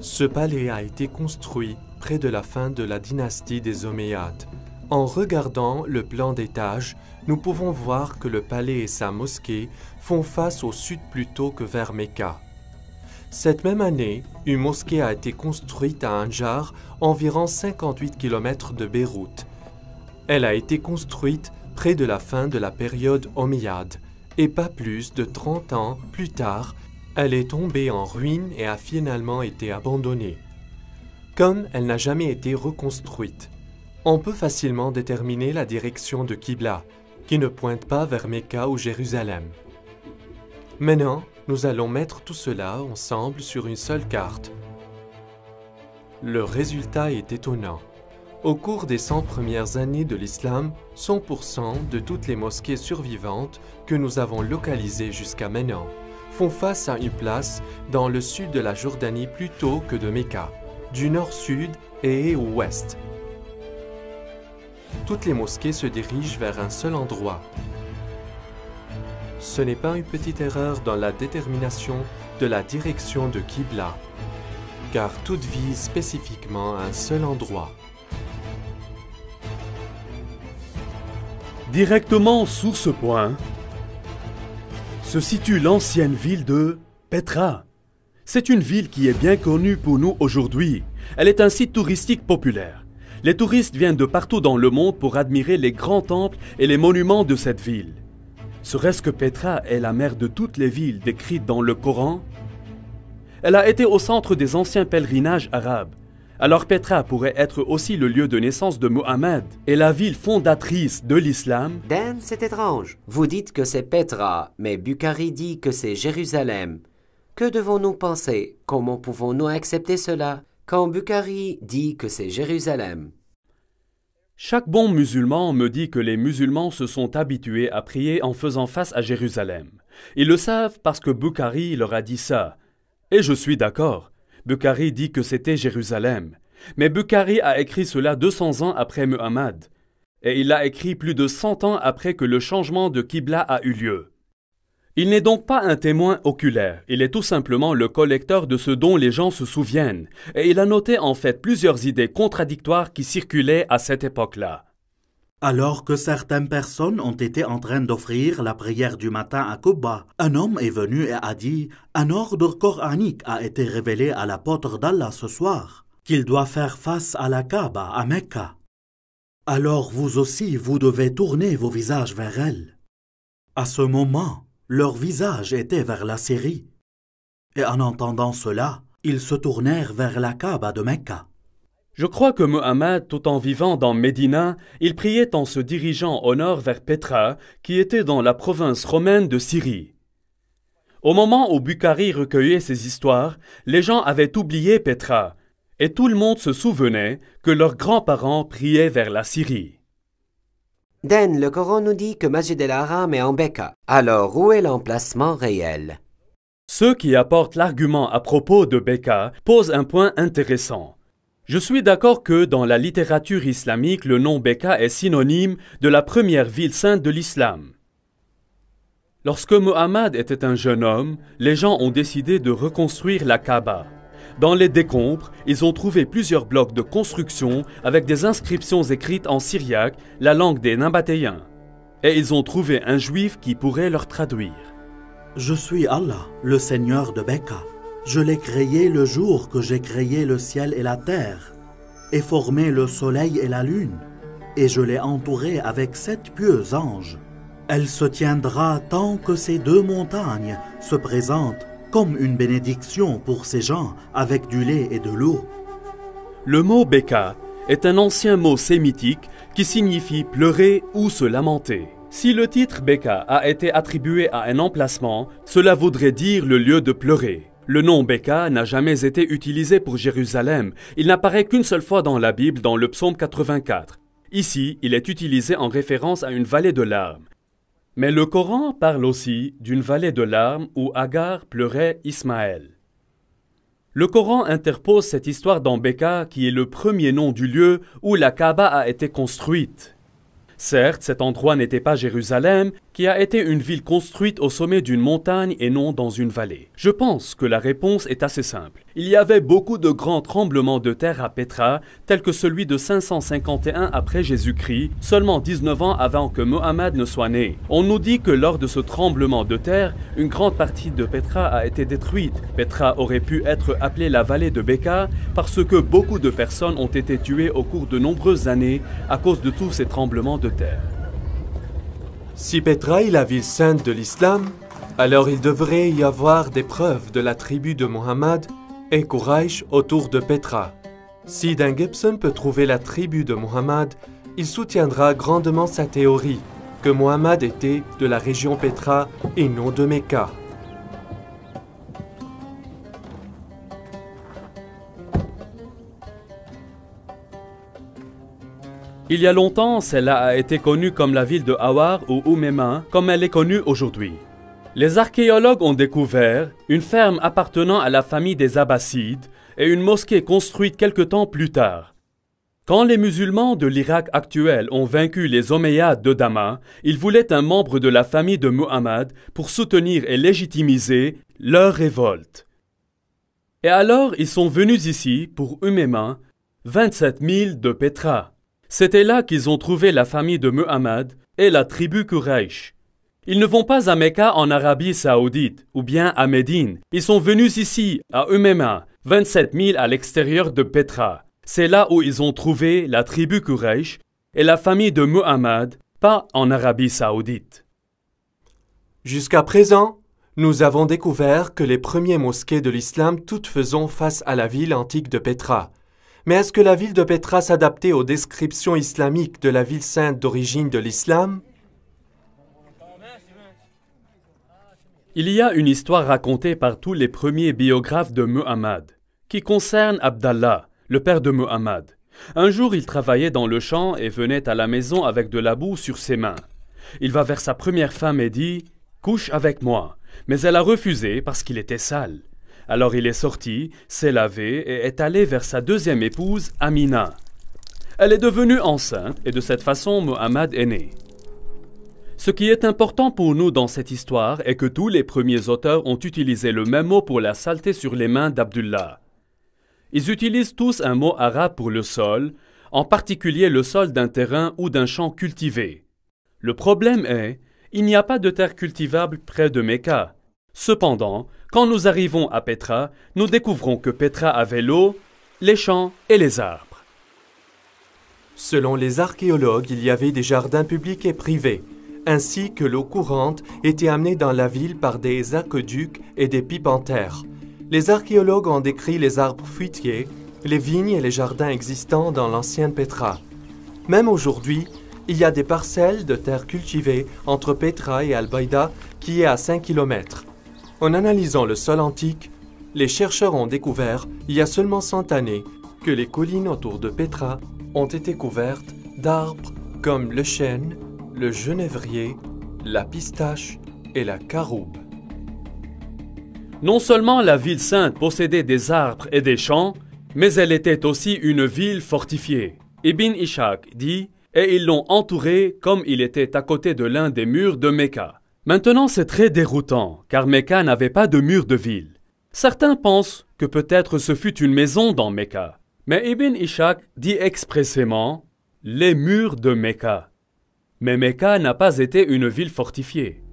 Ce palais a été construit près de la fin de la dynastie des Omeyyades. En regardant le plan d'étage, nous pouvons voir que le palais et sa mosquée font face au sud plutôt que vers Mecca. Cette même année, une mosquée a été construite à Anjar, environ 58 km de Beyrouth. Elle a été construite près de la fin de la période omeyyade, et pas plus de 30 ans plus tard, elle est tombée en ruine et a finalement été abandonnée. Comme elle n'a jamais été reconstruite, on peut facilement déterminer la direction de Qibla, qui ne pointe pas vers Mecca ou Jérusalem. Maintenant, nous allons mettre tout cela ensemble sur une seule carte. Le résultat est étonnant. Au cours des 100 premières années de l'islam, 100% de toutes les mosquées survivantes que nous avons localisées jusqu'à maintenant font face à une place dans le sud de la Jordanie plutôt que de Mecca, du nord-sud et au ouest. Toutes les mosquées se dirigent vers un seul endroit. Ce n'est pas une petite erreur dans la détermination de la direction de Qibla, car toutes visent spécifiquement un seul endroit. Directement sous ce point se situe l'ancienne ville de Petra. C'est une ville qui est bien connue pour nous aujourd'hui. Elle est un site touristique populaire. Les touristes viennent de partout dans le monde pour admirer les grands temples et les monuments de cette ville. Serait-ce que Petra est la mère de toutes les villes décrites dans le Coran? Elle a été au centre des anciens pèlerinages arabes. Alors Petra pourrait être aussi le lieu de naissance de Mohammed et la ville fondatrice de l'islam. Dan, c'est étrange. Vous dites que c'est Petra, mais Bukhari dit que c'est Jérusalem. Que devons-nous penser? Comment pouvons-nous accepter cela quand Bukhari dit que c'est Jérusalem? Chaque bon musulman me dit que les musulmans se sont habitués à prier en faisant face à Jérusalem. Ils le savent parce que Bukhari leur a dit ça. Et je suis d'accord. Bukhari dit que c'était Jérusalem. Mais Bukhari a écrit cela 200 ans après Muhammad. Et il l'a écrit plus de 100 ans après que le changement de Qibla a eu lieu. Il n'est donc pas un témoin oculaire, il est tout simplement le collecteur de ce dont les gens se souviennent, et il a noté en fait plusieurs idées contradictoires qui circulaient à cette époque-là. Alors que certaines personnes ont été en train d'offrir la prière du matin à Quba, un homme est venu et a dit « Un ordre coranique a été révélé à l'apôtre d'Allah ce soir, qu'il doit faire face à la Kaaba à Mecca. Alors vous aussi, vous devez tourner vos visages vers elle. » À ce moment, leur visage était vers la Syrie. Et en entendant cela, ils se tournèrent vers la Kaaba de Mecca. Je crois que Muhammad, tout en vivant dans Médina, il priait en se dirigeant au nord vers Petra, qui était dans la province romaine de Syrie. Au moment où Bukhari recueillait ces histoires, les gens avaient oublié Petra, et tout le monde se souvenait que leurs grands-parents priaient vers la Syrie. Dan, le Coran nous dit que Masjid el-Haram est en Mecca. Alors, où est l'emplacement réel? Ceux qui apportent l'argument à propos de Mecca posent un point intéressant. Je suis d'accord que dans la littérature islamique, le nom Mecca est synonyme de la première ville sainte de l'islam. Lorsque Muhammad était un jeune homme, les gens ont décidé de reconstruire la Kaaba. Dans les décombres, ils ont trouvé plusieurs blocs de construction avec des inscriptions écrites en syriaque, la langue des Nabatéens. Et ils ont trouvé un juif qui pourrait leur traduire. « Je suis Allah, le Seigneur de Mecca. Je l'ai créé le jour que j'ai créé le ciel et la terre, et formé le soleil et la lune, et je l'ai entouré avec 7 pieux anges. Elle se tiendra tant que ces 2 montagnes se présentent comme une bénédiction pour ces gens avec du lait et de l'eau. » Le mot Beka est un ancien mot sémitique qui signifie pleurer ou se lamenter. Si le titre Beka a été attribué à un emplacement, cela voudrait dire le lieu de pleurer. Le nom Beka n'a jamais été utilisé pour Jérusalem. Il n'apparaît qu'une seule fois dans la Bible, dans le psaume 84. Ici, il est utilisé en référence à une vallée de larmes. Mais le Coran parle aussi d'une vallée de larmes où Agar pleurait Ismaël. Le Coran interpose cette histoire dans Beka qui est le premier nom du lieu où la Kaaba a été construite. Certes, cet endroit n'était pas Jérusalem, qui a été une ville construite au sommet d'une montagne et non dans une vallée? Je pense que la réponse est assez simple. Il y avait beaucoup de grands tremblements de terre à Petra, tels que celui de 551 après Jésus-Christ, seulement 19 ans avant que Mohammed ne soit né. On nous dit que lors de ce tremblement de terre, une grande partie de Petra a été détruite. Petra aurait pu être appelée la vallée de Beka parce que beaucoup de personnes ont été tuées au cours de nombreuses années à cause de tous ces tremblements de terre. Si Petra est la ville sainte de l'islam, alors il devrait y avoir des preuves de la tribu de Mohammed et Quraysh autour de Petra. Si Dan Gibson peut trouver la tribu de Mohammed, il soutiendra grandement sa théorie que Mohammed était de la région Petra et non de Mecca. Il y a longtemps, celle-là a été connue comme la ville de Awar ou Oumema, comme elle est connue aujourd'hui. Les archéologues ont découvert une ferme appartenant à la famille des Abbassides et une mosquée construite quelque temps plus tard. Quand les musulmans de l'Irak actuel ont vaincu les Omeyyades de Damas, ils voulaient un membre de la famille de Muhammad pour soutenir et légitimiser leur révolte. Et alors, ils sont venus ici pour Oumema, 27 000 de Petra. C'était là qu'ils ont trouvé la famille de Muhammad et la tribu Quraysh. Ils ne vont pas à Mecca en Arabie Saoudite ou bien à Médine. Ils sont venus ici, à Oumema, 27 000 à l'extérieur de Petra. C'est là où ils ont trouvé la tribu Quraysh et la famille de Muhammad, pas en Arabie Saoudite. Jusqu'à présent, nous avons découvert que les premiers mosquées de l'islam toutes faisaient face à la ville antique de Petra. Mais est-ce que la ville de Petra s'adaptait aux descriptions islamiques de la ville sainte d'origine de l'islam? Il y a une histoire racontée par tous les premiers biographes de Muhammad, qui concerne Abdallah, le père de Muhammad. Un jour, il travaillait dans le champ et venait à la maison avec de la boue sur ses mains. Il va vers sa première femme et dit « Couche avec moi », mais elle a refusé parce qu'il était sale. Alors il est sorti, s'est lavé et est allé vers sa deuxième épouse, Amina. Elle est devenue enceinte et de cette façon, Muhammad est né. Ce qui est important pour nous dans cette histoire est que tous les premiers auteurs ont utilisé le même mot pour la saleté sur les mains d'Abdullah. Ils utilisent tous un mot arabe pour le sol, en particulier le sol d'un terrain ou d'un champ cultivé. Le problème est, il n'y a pas de terre cultivable près de Mecca. Cependant, quand nous arrivons à Petra, nous découvrons que Petra avait l'eau, les champs et les arbres. Selon les archéologues, il y avait des jardins publics et privés, ainsi que l'eau courante était amenée dans la ville par des aqueducs et des pipes en terre. Les archéologues ont décrit les arbres fruitiers, les vignes et les jardins existants dans l'ancienne Petra. Même aujourd'hui, il y a des parcelles de terre cultivées entre Petra et Al-Baïda qui est à 5 km. En analysant le sol antique, les chercheurs ont découvert, il y a seulement 100 années, que les collines autour de Petra ont été couvertes d'arbres comme le chêne, le genévrier, la pistache et la caroube. Non seulement la ville sainte possédait des arbres et des champs, mais elle était aussi une ville fortifiée. Ibn Ishaq dit « Et ils l'ont entouré comme il était à côté de l'un des murs de Mecca ». Maintenant, c'est très déroutant, car Mecca n'avait pas de mur de ville. Certains pensent que peut-être ce fut une maison dans Mecca. Mais Ibn Ishaq dit expressément « les murs de Mecca ». Mais Mecca n'a pas été une ville fortifiée.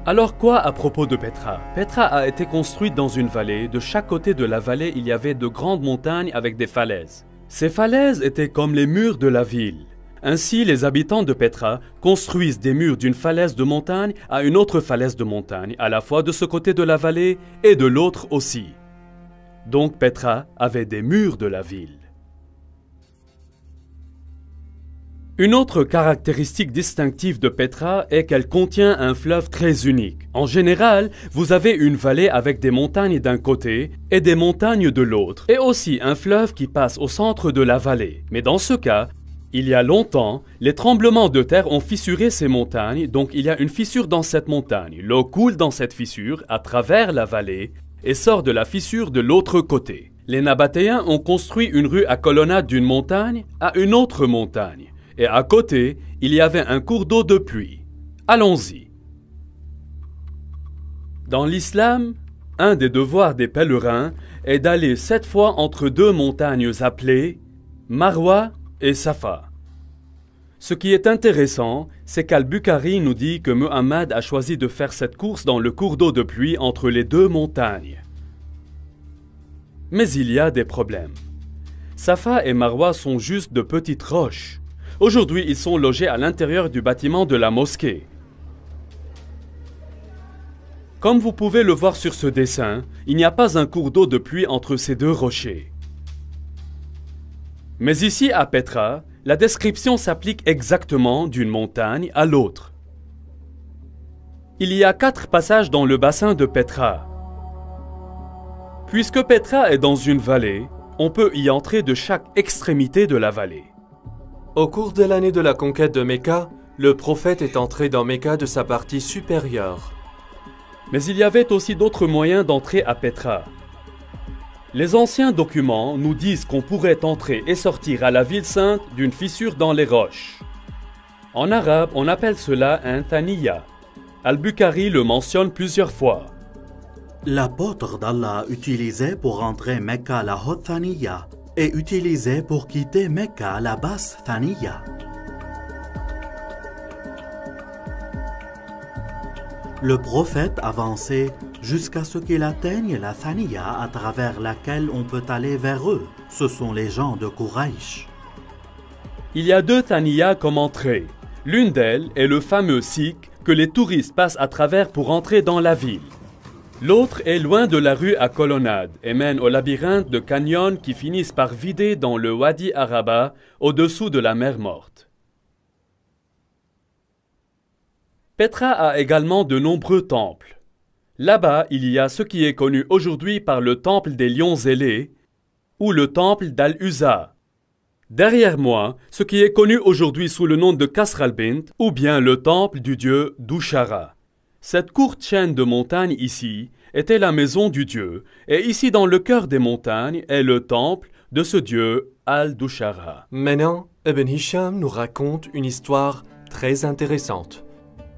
Alors quoi à propos de Petra? Petra a été construite dans une vallée. De chaque côté de la vallée, il y avait de grandes montagnes avec des falaises. Ces falaises étaient comme les murs de la ville. Ainsi, les habitants de Petra construisent des murs d'une falaise de montagne à une autre falaise de montagne, à la fois de ce côté de la vallée et de l'autre aussi. Donc Petra avait des murs de la ville. Une autre caractéristique distinctive de Petra est qu'elle contient un fleuve très unique. En général, vous avez une vallée avec des montagnes d'un côté et des montagnes de l'autre, et aussi un fleuve qui passe au centre de la vallée. Mais dans ce cas, il y a longtemps, les tremblements de terre ont fissuré ces montagnes, donc il y a une fissure dans cette montagne. L'eau coule dans cette fissure à travers la vallée et sort de la fissure de l'autre côté. Les Nabatéens ont construit une rue à colonnade d'une montagne à une autre montagne. Et à côté, il y avait un cours d'eau de pluie. Allons-y. Dans l'islam, un des devoirs des pèlerins est d'aller 7 fois entre 2 montagnes appelées Marwa et Safa. Ce qui est intéressant, c'est qu'Al-Bukhari nous dit que Muhammad a choisi de faire cette course dans le cours d'eau de pluie entre les 2 montagnes. Mais il y a des problèmes. Safa et Marwa sont juste de petites roches. Aujourd'hui, ils sont logés à l'intérieur du bâtiment de la mosquée. Comme vous pouvez le voir sur ce dessin, il n'y a pas un cours d'eau de pluie entre ces 2 rochers. Mais ici, à Petra, la description s'applique exactement d'une montagne à l'autre. Il y a 4 passages dans le bassin de Petra. Puisque Petra est dans une vallée, on peut y entrer de chaque extrémité de la vallée. Au cours de l'année de la conquête de Mecca, le prophète est entré dans Mecca de sa partie supérieure. Mais il y avait aussi d'autres moyens d'entrer à Petra. Les anciens documents nous disent qu'on pourrait entrer et sortir à la ville sainte d'une fissure dans les roches. En arabe, on appelle cela un thaniya. Al-Bukhari le mentionne plusieurs fois. L'apôtre d'Allah utilisait pour entrer Mecca la haute thaniya et utilisait pour quitter Mecca la basse thaniya. Le prophète avançait jusqu'à ce qu'il atteigne la thaniya à travers laquelle on peut aller vers eux. Ce sont les gens de Quraysh. Il y a 2 thaniyas comme entrée. L'une d'elles est le fameux sikh que les touristes passent à travers pour entrer dans la ville. L'autre est loin de la rue à colonnade et mène au labyrinthe de canyons qui finissent par vider dans le Wadi Araba au-dessous de la mer Morte. Petra a également de nombreux temples. Là-bas, il y a ce qui est connu aujourd'hui par le temple des lions ailés ou le temple d'Al-Uzza. Derrière moi, ce qui est connu aujourd'hui sous le nom de Kasr al-Bint ou bien le temple du dieu Dushara. Cette courte chaîne de montagnes ici était la maison du dieu et ici dans le cœur des montagnes est le temple de ce dieu Al-Dushara. Maintenant, Ibn Hisham nous raconte une histoire très intéressante.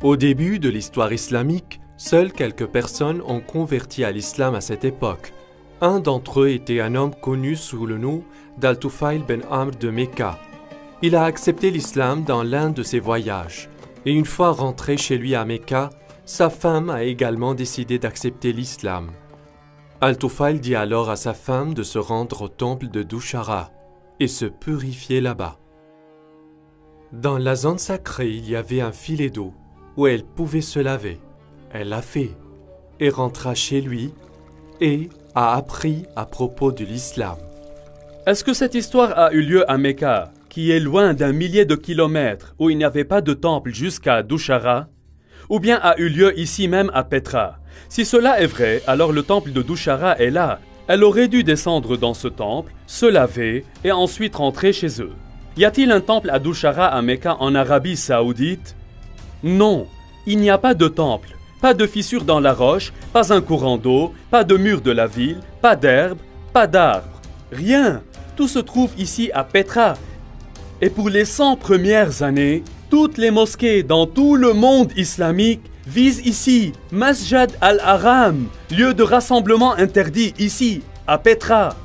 Au début de l'histoire islamique, seules quelques personnes ont converti à l'islam à cette époque. Un d'entre eux était un homme connu sous le nom d'Al-Tufail ben Amr de Mecca. Il a accepté l'islam dans l'un de ses voyages. Et une fois rentré chez lui à Mecca, sa femme a également décidé d'accepter l'islam. Al-Tufail dit alors à sa femme de se rendre au temple de Dushara et se purifier là-bas. Dans la zone sacrée, il y avait un filet d'eau où elle pouvait se laver. Elle l'a fait et rentra chez lui et a appris à propos de l'islam. Est-ce que cette histoire a eu lieu à Mecca, qui est loin d'un millier de kilomètres, où il n'y avait pas de temple jusqu'à Dushara, ou bien a eu lieu ici même à Petra? Si cela est vrai, alors le temple de Dushara est là. Elle aurait dû descendre dans ce temple, se laver et ensuite rentrer chez eux. Y a-t-il un temple à Dushara à Mecca en Arabie Saoudite? Non, il n'y a pas de temple, pas de fissure dans la roche, pas un courant d'eau, pas de mur de la ville, pas d'herbe, pas d'arbres, rien. Tout se trouve ici à Petra. Et pour les 100 premières années, toutes les mosquées dans tout le monde islamique visent ici, Masjid al-Haram, lieu de rassemblement interdit ici, à Petra.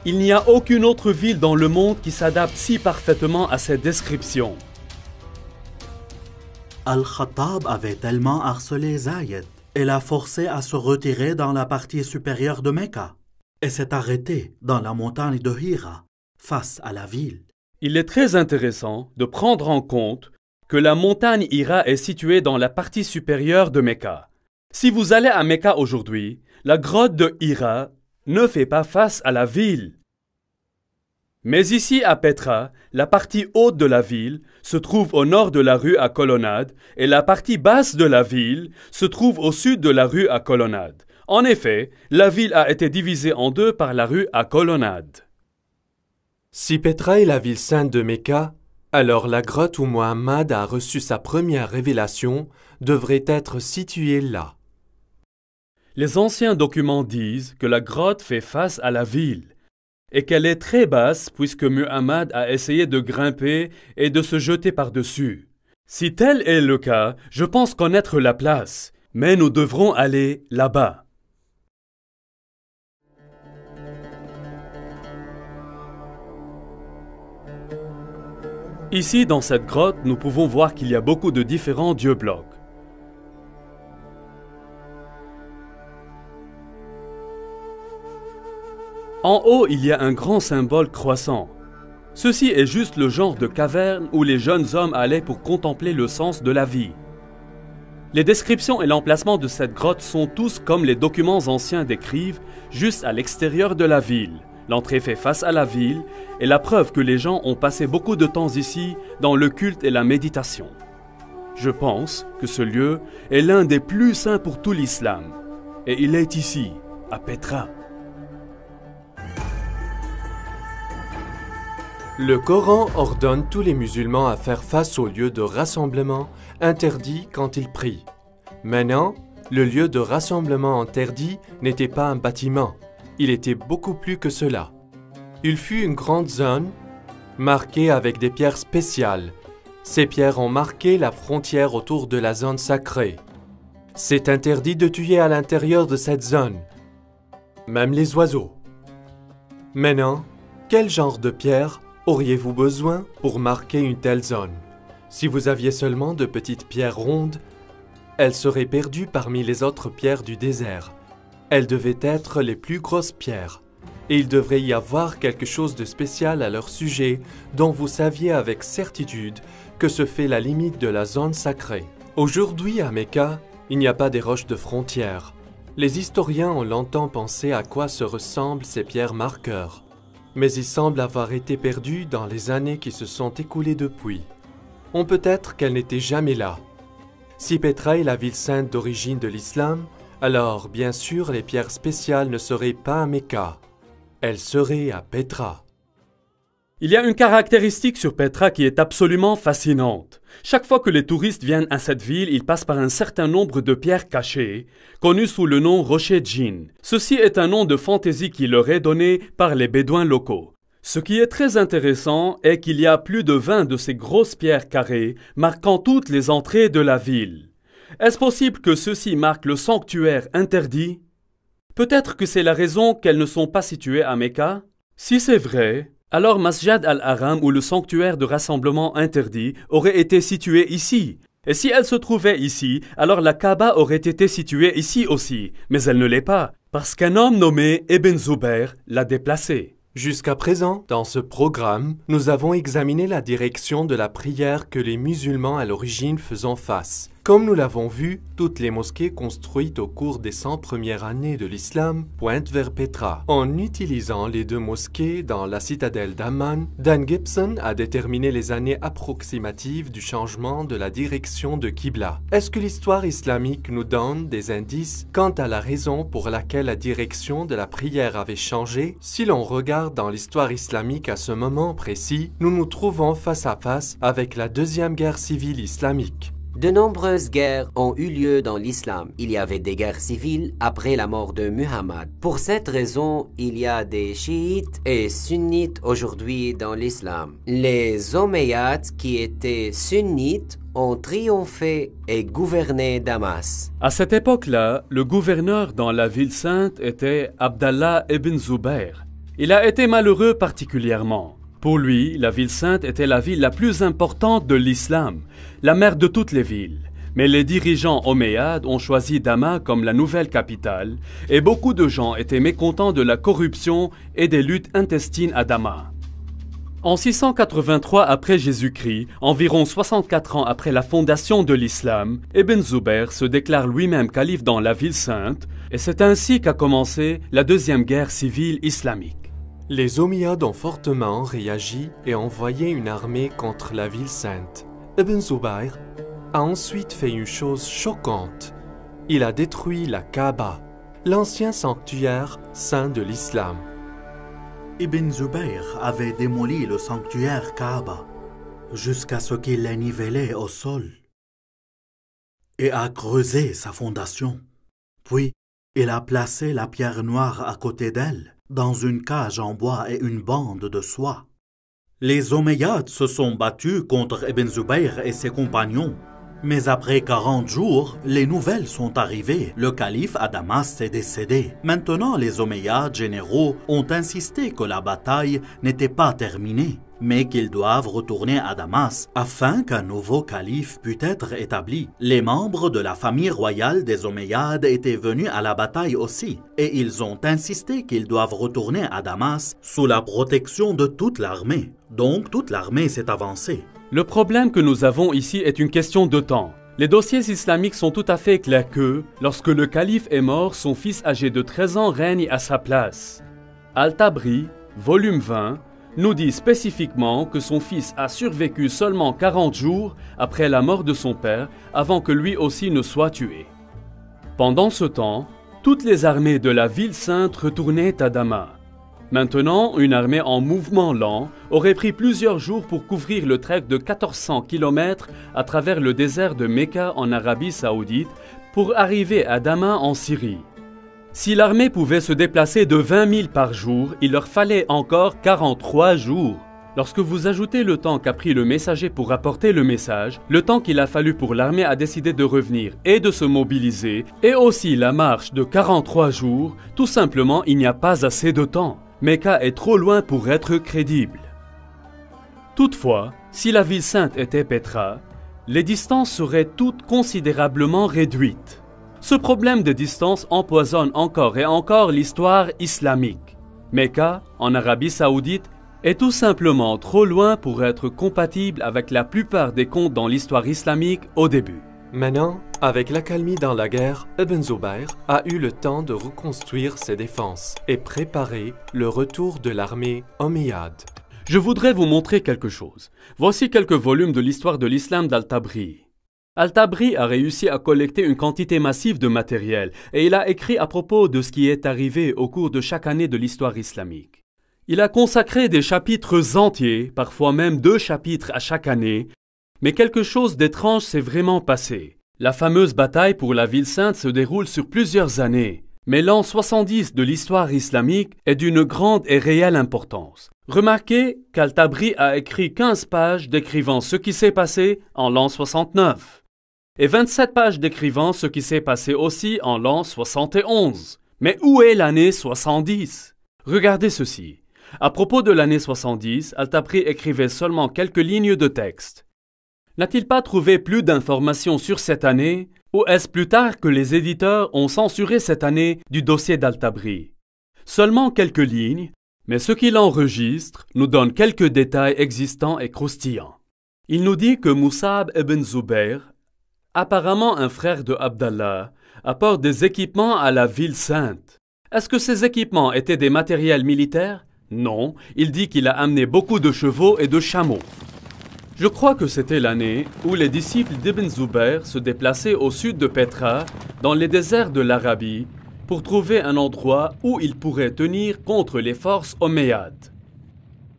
Il n'y a aucune autre ville dans le monde qui s'adapte si parfaitement à cette description. Al-Khattab avait tellement harcelé Zayed et l'a forcé à se retirer dans la partie supérieure de Mecca et s'est arrêté dans la montagne de Hira, face à la ville. Il est très intéressant de prendre en compte que la montagne Hira est située dans la partie supérieure de Mecca. Si vous allez à Mecca aujourd'hui, la grotte de Hira ne fait pas face à la ville. Mais ici à Petra, la partie haute de la ville se trouve au nord de la rue à colonnade et la partie basse de la ville se trouve au sud de la rue à colonnade. En effet, la ville a été divisée en deux par la rue à colonnade. Si Petra est la ville sainte de Mecca, alors la grotte où Muhammad a reçu sa première révélation devrait être située là. Les anciens documents disent que la grotte fait face à la ville. et qu'elle est très basse puisque Muhammad a essayé de grimper et de se jeter par-dessus. Si tel est le cas, je pense connaître la place, mais nous devrons aller là-bas. Ici, dans cette grotte, nous pouvons voir qu'il y a beaucoup de différents dieux-blocs. En haut, il y a un grand symbole croissant. Ceci est juste le genre de caverne où les jeunes hommes allaient pour contempler le sens de la vie. Les descriptions et l'emplacement de cette grotte sont tous comme les documents anciens décrivent, juste à l'extérieur de la ville. L'entrée fait face à la ville et la preuve que les gens ont passé beaucoup de temps ici dans le culte et la méditation. Je pense que ce lieu est l'un des plus saints pour tout l'islam. Et il est ici, à Petra. Le Coran ordonne tous les musulmans à faire face au lieu de rassemblement interdit quand ils prient. Maintenant, le lieu de rassemblement interdit n'était pas un bâtiment, il était beaucoup plus que cela. Il fut une grande zone marquée avec des pierres spéciales. Ces pierres ont marqué la frontière autour de la zone sacrée. C'est interdit de tuer à l'intérieur de cette zone, même les oiseaux. Maintenant, quel genre de pierre auriez-vous besoin pour marquer une telle zone? Si vous aviez seulement de petites pierres rondes, elles seraient perdues parmi les autres pierres du désert. Elles devaient être les plus grosses pierres, et il devrait y avoir quelque chose de spécial à leur sujet dont vous saviez avec certitude que ce fait la limite de la zone sacrée. Aujourd'hui à Mecca, il n'y a pas des roches de frontières. Les historiens ont longtemps pensé à quoi se ressemblent ces pierres marqueurs, mais ils semblent avoir été perdus dans les années qui se sont écoulées depuis. On peut être qu'elles n'étaient jamais là. Si Petra est la ville sainte d'origine de l'islam, alors bien sûr les pierres spéciales ne seraient pas à Mecca. Elles seraient à Petra. Il y a une caractéristique sur Petra qui est absolument fascinante. Chaque fois que les touristes viennent à cette ville, ils passent par un certain nombre de pierres cachées, connues sous le nom Rocher Djinn. Ceci est un nom de fantaisie qui leur est donné par les bédouins locaux. Ce qui est très intéressant est qu'il y a plus de 20 de ces grosses pierres carrées marquant toutes les entrées de la ville. Est-ce possible que ceci marque le sanctuaire interdit? Peut-être que c'est la raison qu'elles ne sont pas situées à Mecca? Si c'est vrai, alors Masjid al-Haram ou le sanctuaire de rassemblement interdit aurait été situé ici. Et si elle se trouvait ici, alors la Kaaba aurait été située ici aussi. Mais elle ne l'est pas, parce qu'un homme nommé Ibn Zubayr l'a déplacée. Jusqu'à présent, dans ce programme, nous avons examiné la direction de la prière que les musulmans à l'origine faisaient face. Comme nous l'avons vu, toutes les mosquées construites au cours des 100 premières années de l'islam pointent vers Petra. En utilisant les deux mosquées dans la citadelle d'Amman, Dan Gibson a déterminé les années approximatives du changement de la direction de Qibla. Est-ce que l'histoire islamique nous donne des indices quant à la raison pour laquelle la direction de la prière avait changé? Si l'on regarde dans l'histoire islamique à ce moment précis, nous nous trouvons face à face avec la deuxième guerre civile islamique. De nombreuses guerres ont eu lieu dans l'islam. Il y avait des guerres civiles après la mort de Muhammad. Pour cette raison, il y a des chiites et sunnites aujourd'hui dans l'islam. Les Omeyyades, qui étaient sunnites, ont triomphé et gouverné Damas. À cette époque-là, le gouverneur dans la ville sainte était Abdallah ibn Zubayr. Il a été malheureux particulièrement. Pour lui, la ville sainte était la ville la plus importante de l'islam, la mère de toutes les villes. Mais les dirigeants omeyyades ont choisi Damas comme la nouvelle capitale et beaucoup de gens étaient mécontents de la corruption et des luttes intestines à Damas. En 683 après Jésus-Christ, environ 64 ans après la fondation de l'islam, Ibn Zubayr se déclare lui-même calife dans la ville sainte et c'est ainsi qu'a commencé la deuxième guerre civile islamique. Les Omeyyades ont fortement réagi et envoyé une armée contre la ville sainte. Ibn Zubayr a ensuite fait une chose choquante. Il a détruit la Kaaba, l'ancien sanctuaire saint de l'islam. Ibn Zubayr avait démoli le sanctuaire Kaaba jusqu'à ce qu'il l'ait nivelé au sol et a creusé sa fondation. Puis, il a placé la pierre noire à côté d'elle dans une cage en bois et une bande de soie. Les Omeyyades se sont battus contre Ibn Zubayr et ses compagnons. Mais après 40 jours, les nouvelles sont arrivées. Le calife à Damas est décédé. Maintenant, les Omeyyades généraux ont insisté que la bataille n'était pas terminée, mais qu'ils doivent retourner à Damas afin qu'un nouveau calife puisse être établi. Les membres de la famille royale des Omeyyades étaient venus à la bataille aussi, et ils ont insisté qu'ils doivent retourner à Damas sous la protection de toute l'armée. Donc toute l'armée s'est avancée. Le problème que nous avons ici est une question de temps. Les dossiers islamiques sont tout à fait clairs que, lorsque le calife est mort, son fils âgé de 13 ans règne à sa place. Al-Tabri, volume 20, nous dit spécifiquement que son fils a survécu seulement 40 jours après la mort de son père, avant que lui aussi ne soit tué. Pendant ce temps, toutes les armées de la ville sainte retournaient à Damas. Maintenant, une armée en mouvement lent aurait pris plusieurs jours pour couvrir le trek de 1400 km à travers le désert de Mecca en Arabie Saoudite pour arriver à Damas en Syrie. Si l'armée pouvait se déplacer de 20 000 par jour, il leur fallait encore 43 jours. Lorsque vous ajoutez le temps qu'a pris le messager pour apporter le message, le temps qu'il a fallu pour l'armée à décider de revenir et de se mobiliser, et aussi la marche de 43 jours, tout simplement il n'y a pas assez de temps. Mecca est trop loin pour être crédible. Toutefois, si la ville sainte était Petra, les distances seraient toutes considérablement réduites. Ce problème de distance empoisonne encore et encore l'histoire islamique. Mecca, en Arabie Saoudite, est tout simplement trop loin pour être compatible avec la plupart des contes dans l'histoire islamique au début. Maintenant, avec l'accalmie dans la guerre, Ibn Zubayr a eu le temps de reconstruire ses défenses et préparer le retour de l'armée omeyyade. Je voudrais vous montrer quelque chose. Voici quelques volumes de l'histoire de l'islam d'Al-Tabri. Al-Tabri a réussi à collecter une quantité massive de matériel et il a écrit à propos de ce qui est arrivé au cours de chaque année de l'histoire islamique. Il a consacré des chapitres entiers, parfois même 2 chapitres à chaque année, mais quelque chose d'étrange s'est vraiment passé. La fameuse bataille pour la ville sainte se déroule sur plusieurs années, mais l'an 70 de l'histoire islamique est d'une grande et réelle importance. Remarquez qu'Al-Tabri a écrit 15 pages décrivant ce qui s'est passé en l'an 69, et 27 pages décrivant ce qui s'est passé aussi en l'an 71. Mais où est l'année 70? Regardez ceci. À propos de l'année 70, Al-Tabri écrivait seulement quelques lignes de texte. N'a-t-il pas trouvé plus d'informations sur cette année, ou est-ce plus tard que les éditeurs ont censuré cette année du dossier d'Al-Tabri? Seulement quelques lignes, mais ce qu'il enregistre nous donne quelques détails existants et croustillants. Il nous dit que Mus'ab ibn Zubayr, apparemment un frère de Abdallah, apporte des équipements à la ville sainte. Est-ce que ces équipements étaient des matériels militaires? Non, il dit qu'il a amené beaucoup de chevaux et de chameaux. Je crois que c'était l'année où les disciples d'Ibn Zubayr se déplaçaient au sud de Petra, dans les déserts de l'Arabie, pour trouver un endroit où ils pourraient tenir contre les forces omeyyades.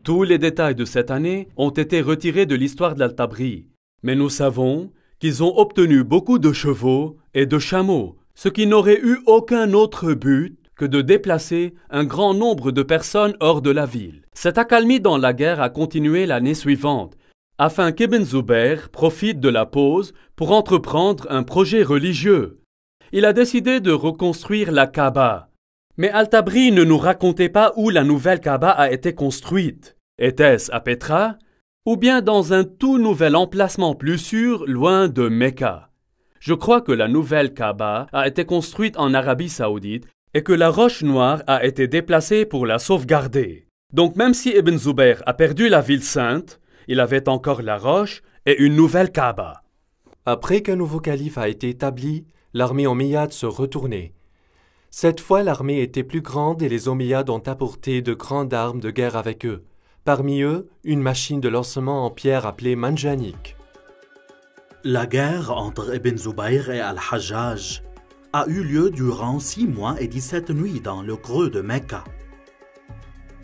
Tous les détails de cette année ont été retirés de l'histoire d'Al-Tabri, mais nous savons qu'ils ont obtenu beaucoup de chevaux et de chameaux, ce qui n'aurait eu aucun autre but que de déplacer un grand nombre de personnes hors de la ville. Cette accalmie dans la guerre a continué l'année suivante, afin qu'Ibn Zubayr profite de la pause pour entreprendre un projet religieux. Il a décidé de reconstruire la Kaaba. Mais Al-Tabri ne nous racontait pas où la nouvelle Kaaba a été construite. Était-ce à Petra ou bien dans un tout nouvel emplacement plus sûr loin de Mecca? Je crois que la nouvelle Kaaba a été construite en Arabie Saoudite et que la roche noire a été déplacée pour la sauvegarder. Donc même si Ibn Zubayr a perdu la ville sainte, il avait encore la roche et une nouvelle Kaaba. Après qu'un nouveau calife a été établi, l'armée omeyyade se retournait. Cette fois, l'armée était plus grande et les Omeyyades ont apporté de grandes armes de guerre avec eux. Parmi eux, une machine de lancement en pierre appelée Manjanik. La guerre entre Ibn Zubayr et Al-Hajjaj a eu lieu durant 6 mois et 17 nuits dans le creux de Mecca.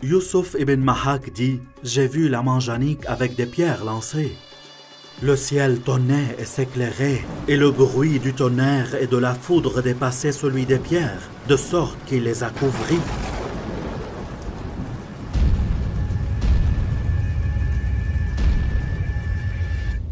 Yusuf ibn Mahak dit « J'ai vu la Manjanik avec des pierres lancées. Le ciel tonnait et s'éclairait, et le bruit du tonnerre et de la foudre dépassait celui des pierres, de sorte qu'il les a couvries.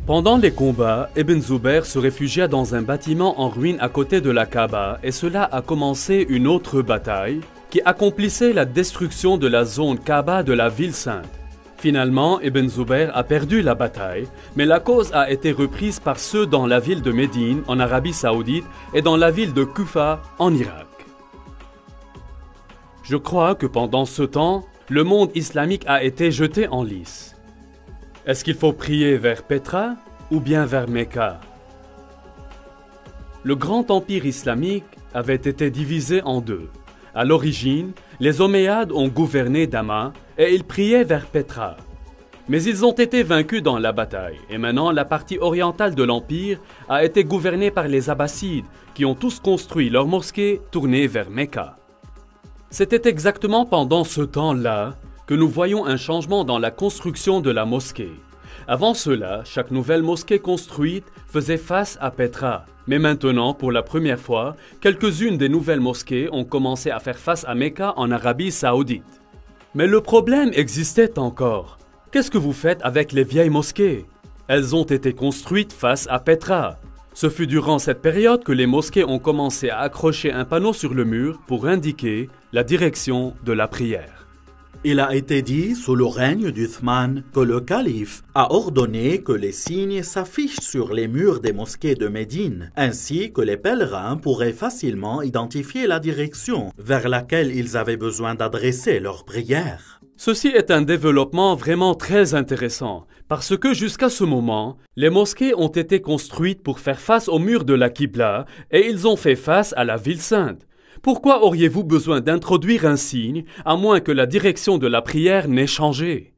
Pendant les combats, Ibn Zubayr se réfugia dans un bâtiment en ruine à côté de la Kaaba et cela a commencé une autre bataille qui accomplissait la destruction de la zone Kaaba de la ville sainte. Finalement, Ibn Zubayr a perdu la bataille, mais la cause a été reprise par ceux dans la ville de Médine, en Arabie Saoudite, et dans la ville de Kufa, en Irak. Je crois que pendant ce temps, le monde islamique a été jeté en lice. Est-ce qu'il faut prier vers Petra ou bien vers Mecca? Le grand empire islamique avait été divisé en deux. À l'origine, les Omeyyades ont gouverné Damas et ils priaient vers Petra. Mais ils ont été vaincus dans la bataille et maintenant la partie orientale de l'empire a été gouvernée par les Abbassides qui ont tous construit leur mosquée tournée vers Mecca. C'était exactement pendant ce temps-là que nous voyons un changement dans la construction de la mosquée. Avant cela, chaque nouvelle mosquée construite faisait face à Petra. Mais maintenant, pour la première fois, quelques-unes des nouvelles mosquées ont commencé à faire face à Mecca en Arabie Saoudite. Mais le problème existait encore. Qu'est-ce que vous faites avec les vieilles mosquées? Elles ont été construites face à Petra. Ce fut durant cette période que les mosquées ont commencé à accrocher un panneau sur le mur pour indiquer la direction de la prière. Il a été dit sous le règne d'Uthman que le calife a ordonné que les signes s'affichent sur les murs des mosquées de Médine, ainsi que les pèlerins pourraient facilement identifier la direction vers laquelle ils avaient besoin d'adresser leurs prières. Ceci est un développement vraiment très intéressant, parce que jusqu'à ce moment, les mosquées ont été construites pour faire face au mur de la Qibla et ils ont fait face à la ville sainte. Pourquoi auriez-vous besoin d'introduire un signe, à moins que la direction de la prière n'ait changé?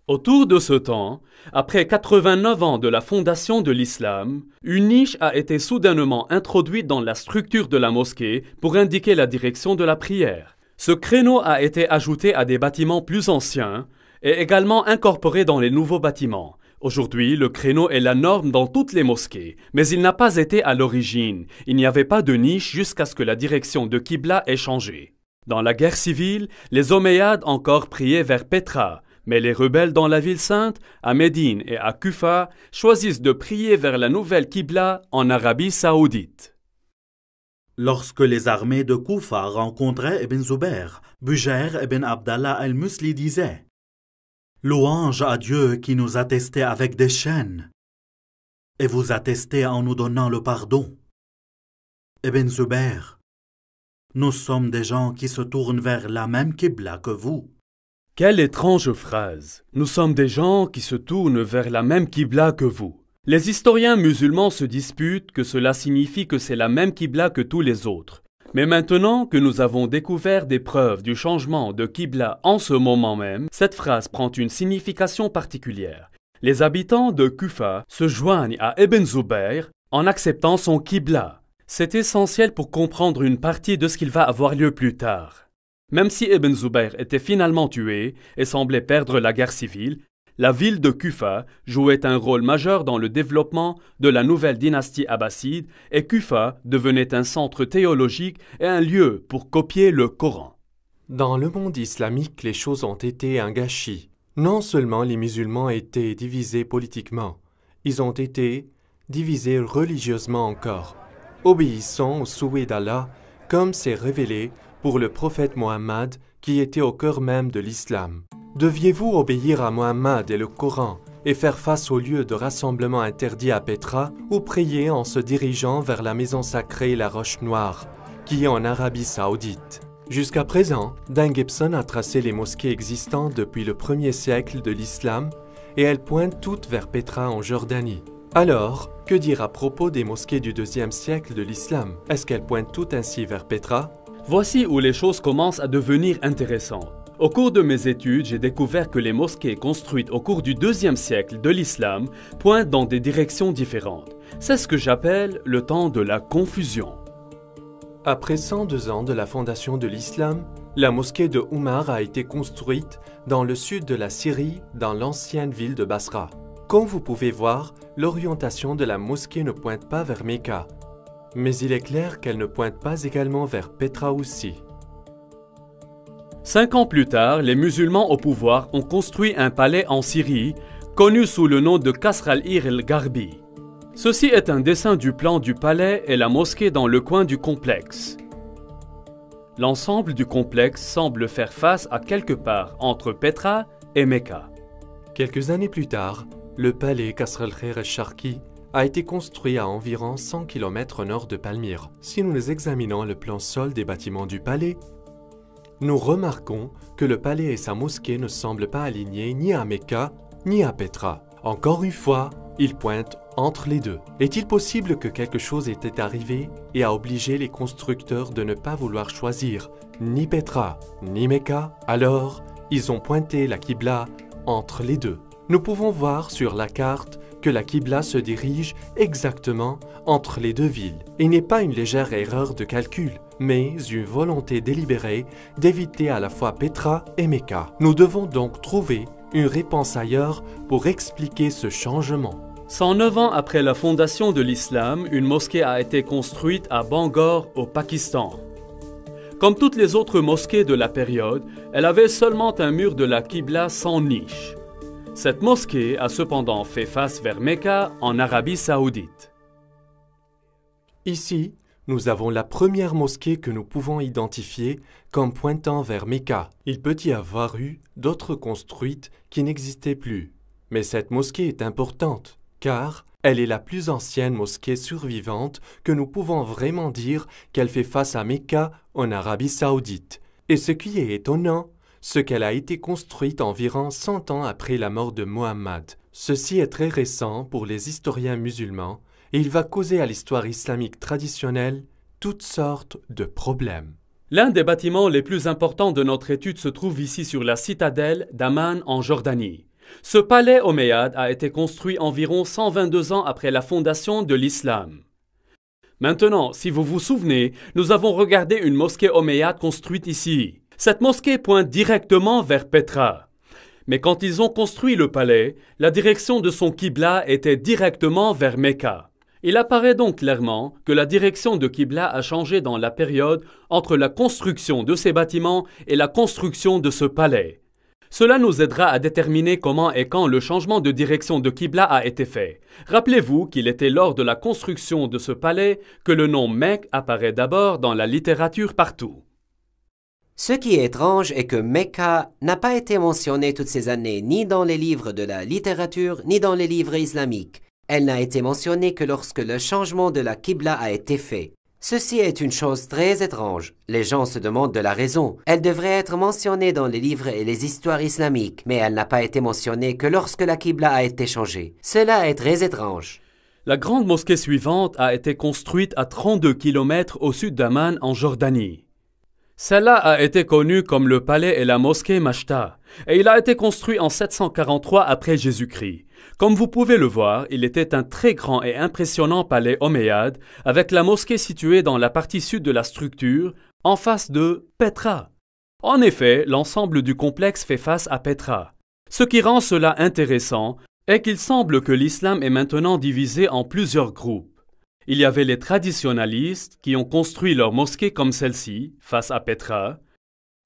Autour de ce temps, après 89 ans de la fondation de l'islam, une niche a été soudainement introduite dans la structure de la mosquée pour indiquer la direction de la prière. Ce créneau a été ajouté à des bâtiments plus anciens et également incorporé dans les nouveaux bâtiments. Aujourd'hui, le créneau est la norme dans toutes les mosquées, mais il n'a pas été à l'origine. Il n'y avait pas de niche jusqu'à ce que la direction de Qibla ait changé. Dans la guerre civile, les Omeyyades encore priaient vers Petra, mais les rebelles dans la ville sainte, à Médine et à Kufa, choisissent de prier vers la nouvelle Qibla en Arabie Saoudite. Lorsque les armées de Kufa rencontraient Ibn Zubayr, Bujair ibn Abdallah al-Musli disait: « Louange à Dieu qui nous a testés avec des chaînes, et vous a testés en nous donnant le pardon. Ibn Zubayr, nous sommes des gens qui se tournent vers la même Qibla que vous. » Quelle étrange phrase! Nous sommes des gens qui se tournent vers la même Qibla que vous. Les historiens musulmans se disputent que cela signifie que c'est la même Qibla que tous les autres. Mais maintenant que nous avons découvert des preuves du changement de Qibla en ce moment même, cette phrase prend une signification particulière. Les habitants de Kufa se joignent à Ibn Zubayr en acceptant son Qibla. C'est essentiel pour comprendre une partie de ce qu'il va avoir lieu plus tard. Même si Ibn Zubayr était finalement tué et semblait perdre la guerre civile, la ville de Kufa jouait un rôle majeur dans le développement de la nouvelle dynastie abbasside et Kufa devenait un centre théologique et un lieu pour copier le Coran. Dans le monde islamique, les choses ont été un gâchis. Non seulement les musulmans étaient divisés politiquement, ils ont été divisés religieusement encore, obéissant au souhait d'Allah, comme c'est révélé pour le prophète Mohammed qui était au cœur même de l'islam. Deviez-vous obéir à Mohammed et le Coran et faire face au lieu de rassemblement interdit à Petra ou prier en se dirigeant vers la maison sacrée La Roche Noire, qui est en Arabie Saoudite? Jusqu'à présent, Dan Gibson a tracé les mosquées existantes depuis le 1er siècle de l'islam et elles pointent toutes vers Petra en Jordanie. Alors, que dire à propos des mosquées du 2e siècle de l'islam? Est-ce qu'elles pointent toutes ainsi vers Petra? Voici où les choses commencent à devenir intéressantes. Au cours de mes études, j'ai découvert que les mosquées construites au cours du 2e siècle de l'islam pointent dans des directions différentes. C'est ce que j'appelle le temps de la confusion. Après 102 ans de la fondation de l'islam, la mosquée de Oumar a été construite dans le sud de la Syrie, dans l'ancienne ville de Basra. Comme vous pouvez voir, l'orientation de la mosquée ne pointe pas vers Mecca, mais il est clair qu'elle ne pointe pas également vers Petra aussi. 5 ans plus tard, les musulmans au pouvoir ont construit un palais en Syrie connu sous le nom de Qasr al-Ir el-Gharbi. Ceci est un dessin du plan du palais et la mosquée dans le coin du complexe. L'ensemble du complexe semble faire face à quelque part entre Petra et Mecca. Quelques années plus tard, le palais Qasr al-Khair al-Sharqi a été construit à environ 100 km au nord de Palmyre. Si nous examinons le plan sol des bâtiments du palais, nous remarquons que le palais et sa mosquée ne semblent pas alignés ni à Mecca ni à Petra. Encore une fois, ils pointent entre les deux. Est-il possible que quelque chose était arrivé et a obligé les constructeurs de ne pas vouloir choisir ni Petra ni Mecca? Alors, ils ont pointé la Qibla entre les deux. Nous pouvons voir sur la carte que la Qibla se dirige exactement entre les deux villes. Il n'est pas une légère erreur de calcul, mais une volonté délibérée d'éviter à la fois Petra et Mecca. Nous devons donc trouver une réponse ailleurs pour expliquer ce changement. 109 ans après la fondation de l'islam, une mosquée a été construite à Bangor, au Pakistan. Comme toutes les autres mosquées de la période, elle avait seulement un mur de la Qibla sans niche. Cette mosquée a cependant fait face vers Mecca, en Arabie Saoudite. Ici, nous avons la première mosquée que nous pouvons identifier comme pointant vers Mecca. Il peut y avoir eu d'autres construites qui n'existaient plus. Mais cette mosquée est importante, car elle est la plus ancienne mosquée survivante que nous pouvons vraiment dire qu'elle fait face à Mecca en Arabie Saoudite. Et ce qui est étonnant, c'est qu'elle a été construite environ 100 ans après la mort de Mohammed. Ceci est très récent pour les historiens musulmans et il va causer à l'histoire islamique traditionnelle toutes sortes de problèmes. L'un des bâtiments les plus importants de notre étude se trouve ici sur la citadelle d'Amman en Jordanie. Ce palais omeyyade a été construit environ 122 ans après la fondation de l'islam. Maintenant, si vous vous souvenez, nous avons regardé une mosquée omeyyade construite ici. Cette mosquée pointe directement vers Petra. Mais quand ils ont construit le palais, la direction de son Qibla était directement vers Mecca. Il apparaît donc clairement que la direction de Qibla a changé dans la période entre la construction de ces bâtiments et la construction de ce palais. Cela nous aidera à déterminer comment et quand le changement de direction de Qibla a été fait. Rappelez-vous qu'il était lors de la construction de ce palais que le nom Mecque apparaît d'abord dans la littérature partout. Ce qui est étrange est que Mecca n'a pas été mentionné toutes ces années ni dans les livres de la littérature ni dans les livres islamiques. Elle n'a été mentionnée que lorsque le changement de la Qibla a été fait. Ceci est une chose très étrange. Les gens se demandent de la raison. Elle devrait être mentionnée dans les livres et les histoires islamiques, mais elle n'a pas été mentionnée que lorsque la Qibla a été changée. Cela est très étrange. La grande mosquée suivante a été construite à 32 km au sud d'Amman en Jordanie. Celle-là a été connue comme le palais et la mosquée Mashta, et il a été construit en 743 après Jésus-Christ. Comme vous pouvez le voir, il était un très grand et impressionnant palais omeyyade, avec la mosquée située dans la partie sud de la structure, en face de Petra. En effet, l'ensemble du complexe fait face à Petra. Ce qui rend cela intéressant est qu'il semble que l'islam est maintenant divisé en plusieurs groupes. Il y avait les traditionalistes qui ont construit leur mosquée comme celle-ci, face à Petra,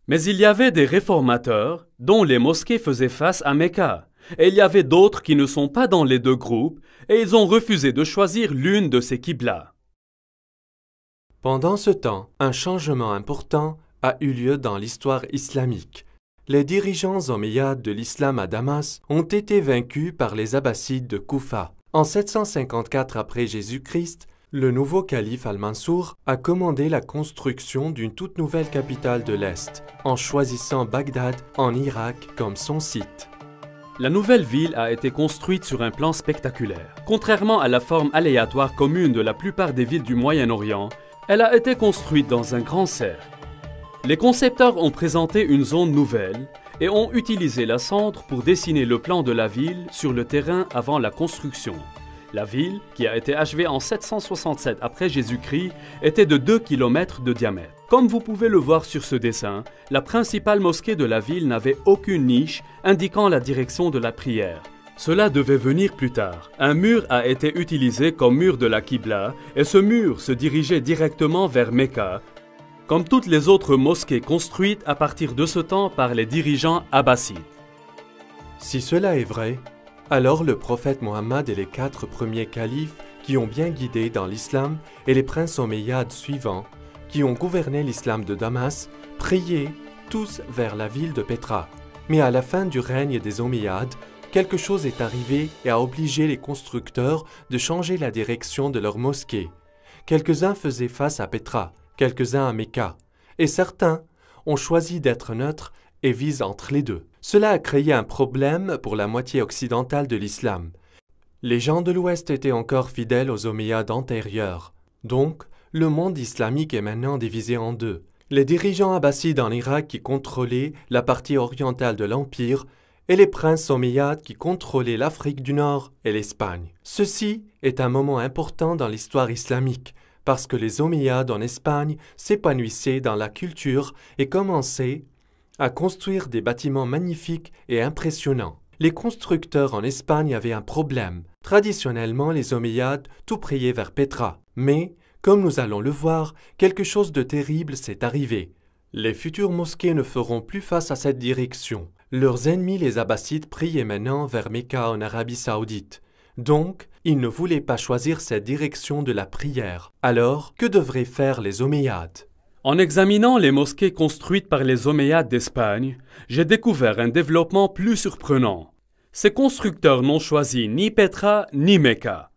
mais il y avait des réformateurs dont les mosquées faisaient face à Mecca, et il y avait d'autres qui ne sont pas dans les deux groupes, et ils ont refusé de choisir l'une de ces qiblas. Pendant ce temps, un changement important a eu lieu dans l'histoire islamique. Les dirigeants omeyyades de l'islam à Damas ont été vaincus par les Abbassides de Koufa. En 754 après Jésus-Christ, le nouveau calife Al-Mansour a commandé la construction d'une toute nouvelle capitale de l'Est, en choisissant Bagdad en Irak comme son site. La nouvelle ville a été construite sur un plan spectaculaire. Contrairement à la forme aléatoire commune de la plupart des villes du Moyen-Orient, elle a été construite dans un grand cercle. Les concepteurs ont présenté une zone nouvelle et ont utilisé la cendre pour dessiner le plan de la ville sur le terrain avant la construction. La ville, qui a été achevée en 767 après Jésus-Christ, était de 2 km de diamètre. Comme vous pouvez le voir sur ce dessin, la principale mosquée de la ville n'avait aucune niche indiquant la direction de la prière. Cela devait venir plus tard. Un mur a été utilisé comme mur de la Qibla et ce mur se dirigeait directement vers Mecca, comme toutes les autres mosquées construites à partir de ce temps par les dirigeants abbassides. Si cela est vrai, Alors le prophète Mohammed et les 4 premiers califes qui ont bien guidé dans l'islam et les princes omeyyades suivants, qui ont gouverné l'islam de Damas, priaient tous vers la ville de Pétra. Mais à la fin du règne des Omeyyades, quelque chose est arrivé et a obligé les constructeurs de changer la direction de leur mosquée. Quelques-uns faisaient face à Pétra, quelques-uns à Mecca, et certains ont choisi d'être neutres et visent entre les deux. Cela a créé un problème pour la moitié occidentale de l'islam. Les gens de l'Ouest étaient encore fidèles aux Omeyyades antérieurs. Donc, le monde islamique est maintenant divisé en deux. Les dirigeants abbassides en Irak qui contrôlaient la partie orientale de l'Empire et les princes omeyyades qui contrôlaient l'Afrique du Nord et l'Espagne. Ceci est un moment important dans l'histoire islamique parce que les Omeyyades en Espagne s'épanouissaient dans la culture et commençaient à construire des bâtiments magnifiques et impressionnants. Les constructeurs en Espagne avaient un problème. Traditionnellement, les Omeyyades tout priaient vers Pétra. Mais, comme nous allons le voir, quelque chose de terrible s'est arrivé. Les futures mosquées ne feront plus face à cette direction. Leurs ennemis, les Abbassides, priaient maintenant vers Mecca en Arabie Saoudite. Donc, ils ne voulaient pas choisir cette direction de la prière. Alors, que devraient faire les Omeyyades ? En examinant les mosquées construites par les Omeyyades d'Espagne, j'ai découvert un développement plus surprenant. Ces constructeurs n'ont choisi ni Pétra ni Mecca.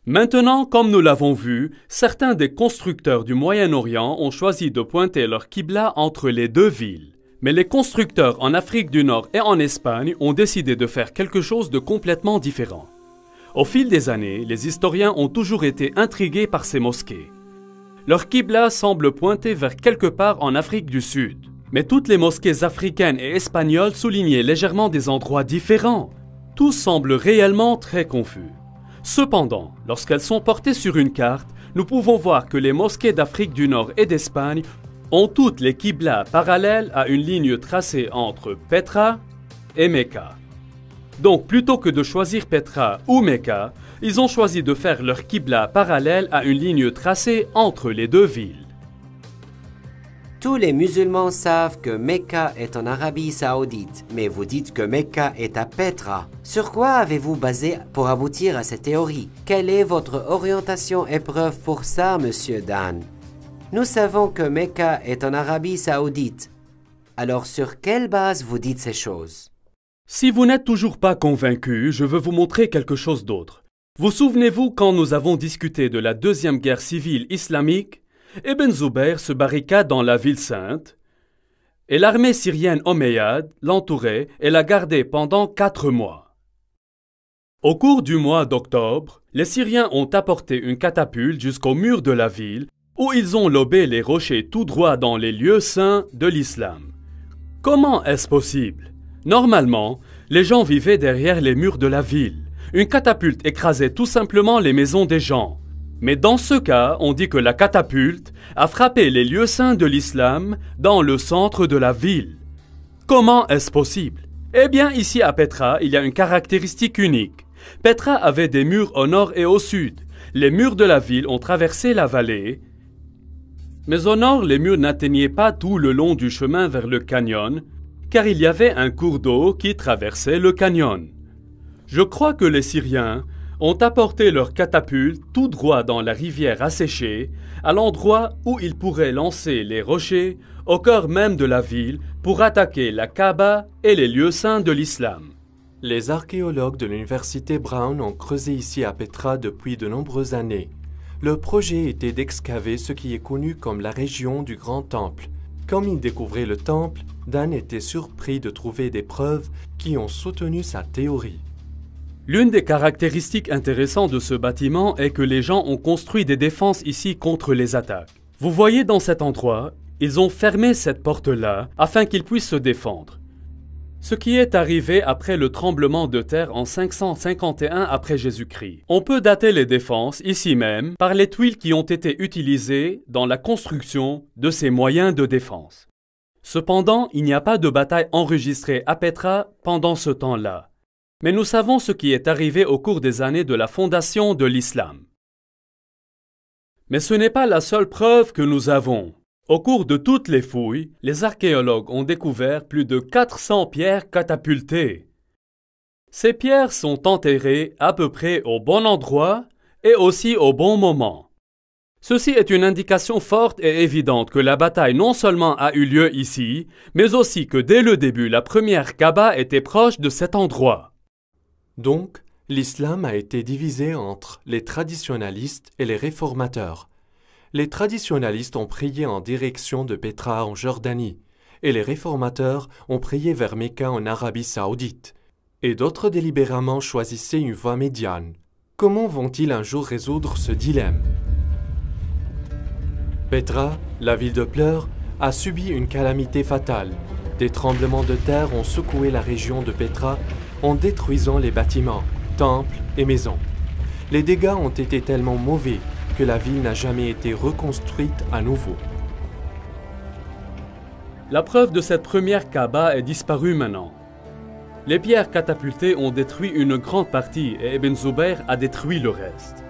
Maintenant, comme nous l'avons vu, certains des constructeurs du Moyen-Orient ont choisi de pointer leur qibla entre les deux villes. Mais les constructeurs en Afrique du Nord et en Espagne ont décidé de faire quelque chose de complètement différent. Au fil des années, les historiens ont toujours été intrigués par ces mosquées. Leur qibla semble pointer vers quelque part en Afrique du Sud. Mais toutes les mosquées africaines et espagnoles soulignaient légèrement des endroits différents. Tout semble réellement très confus. Cependant, lorsqu'elles sont portées sur une carte, nous pouvons voir que les mosquées d'Afrique du Nord et d'Espagne ont toutes les qiblas parallèles à une ligne tracée entre Pétra et Mecca. Donc, plutôt que de choisir Pétra ou Mecca, ils ont choisi de faire leur qibla parallèle à une ligne tracée entre les deux villes. Tous les musulmans savent que Mecca est en Arabie Saoudite, mais vous dites que Mecca est à Pétra. Sur quoi avez-vous basé pour aboutir à cette théorie? Quelle est votre orientation et preuve pour ça, monsieur Dan? Nous savons que Mecca est en Arabie Saoudite. Alors sur quelle base vous dites ces choses? Si vous n'êtes toujours pas convaincu, je veux vous montrer quelque chose d'autre. Vous souvenez-vous quand nous avons discuté de la deuxième guerre civile islamique? Ibn Zubayr se barricade dans la ville sainte et l'armée syrienne omeyyade l'entourait et la gardait pendant 4 mois. Au cours du mois d'octobre, les Syriens ont apporté une catapulte jusqu'au mur de la ville où ils ont lobé les rochers tout droit dans les lieux saints de l'islam. Comment est-ce possible? Normalement, les gens vivaient derrière les murs de la ville. Une catapulte écrasait tout simplement les maisons des gens. Mais dans ce cas, on dit que la catapulte a frappé les lieux saints de l'islam dans le centre de la ville. Comment est-ce possible? Eh bien, ici à Pétra, il y a une caractéristique unique. Pétra avait des murs au nord et au sud. Les murs de la ville ont traversé la vallée. Mais au nord, les murs n'atteignaient pas tout le long du chemin vers le canyon, car il y avait un cours d'eau qui traversait le canyon. Je crois que les Syriens ont apporté leurs catapultes tout droit dans la rivière asséchée, à l'endroit où ils pourraient lancer les rochers au cœur même de la ville pour attaquer la Kaaba et les lieux saints de l'islam. Les archéologues de l'université Brown ont creusé ici à Pétra depuis de nombreuses années. Le projet était d'excaver ce qui est connu comme la région du Grand Temple. Comme ils découvraient le temple, Dan était surpris de trouver des preuves qui ont soutenu sa théorie. L'une des caractéristiques intéressantes de ce bâtiment est que les gens ont construit des défenses ici contre les attaques. Vous voyez dans cet endroit, ils ont fermé cette porte-là afin qu'ils puissent se défendre. Ce qui est arrivé après le tremblement de terre en 551 après Jésus-Christ. On peut dater les défenses, ici même, par les tuiles qui ont été utilisées dans la construction de ces moyens de défense. Cependant, il n'y a pas de bataille enregistrée à Pétra pendant ce temps-là. Mais nous savons ce qui est arrivé au cours des années de la fondation de l'islam. Mais ce n'est pas la seule preuve que nous avons. Au cours de toutes les fouilles, les archéologues ont découvert plus de 400 pierres catapultées. Ces pierres sont enterrées à peu près au bon endroit et aussi au bon moment. Ceci est une indication forte et évidente que la bataille non seulement a eu lieu ici, mais aussi que dès le début, la première Kaaba était proche de cet endroit. Donc, l'islam a été divisé entre les traditionalistes et les réformateurs. Les traditionalistes ont prié en direction de Pétra en Jordanie, et les réformateurs ont prié vers Mecca en Arabie saoudite. Et d'autres délibérément choisissaient une voie médiane. Comment vont-ils un jour résoudre ce dilemme? Pétra, la ville de pleurs, a subi une calamité fatale. Des tremblements de terre ont secoué la région de Pétra en détruisant les bâtiments, temples et maisons. Les dégâts ont été tellement mauvais que la ville n'a jamais été reconstruite à nouveau. La preuve de cette première Kaaba est disparue maintenant. Les pierres catapultées ont détruit une grande partie et Ibn Zubayr a détruit le reste.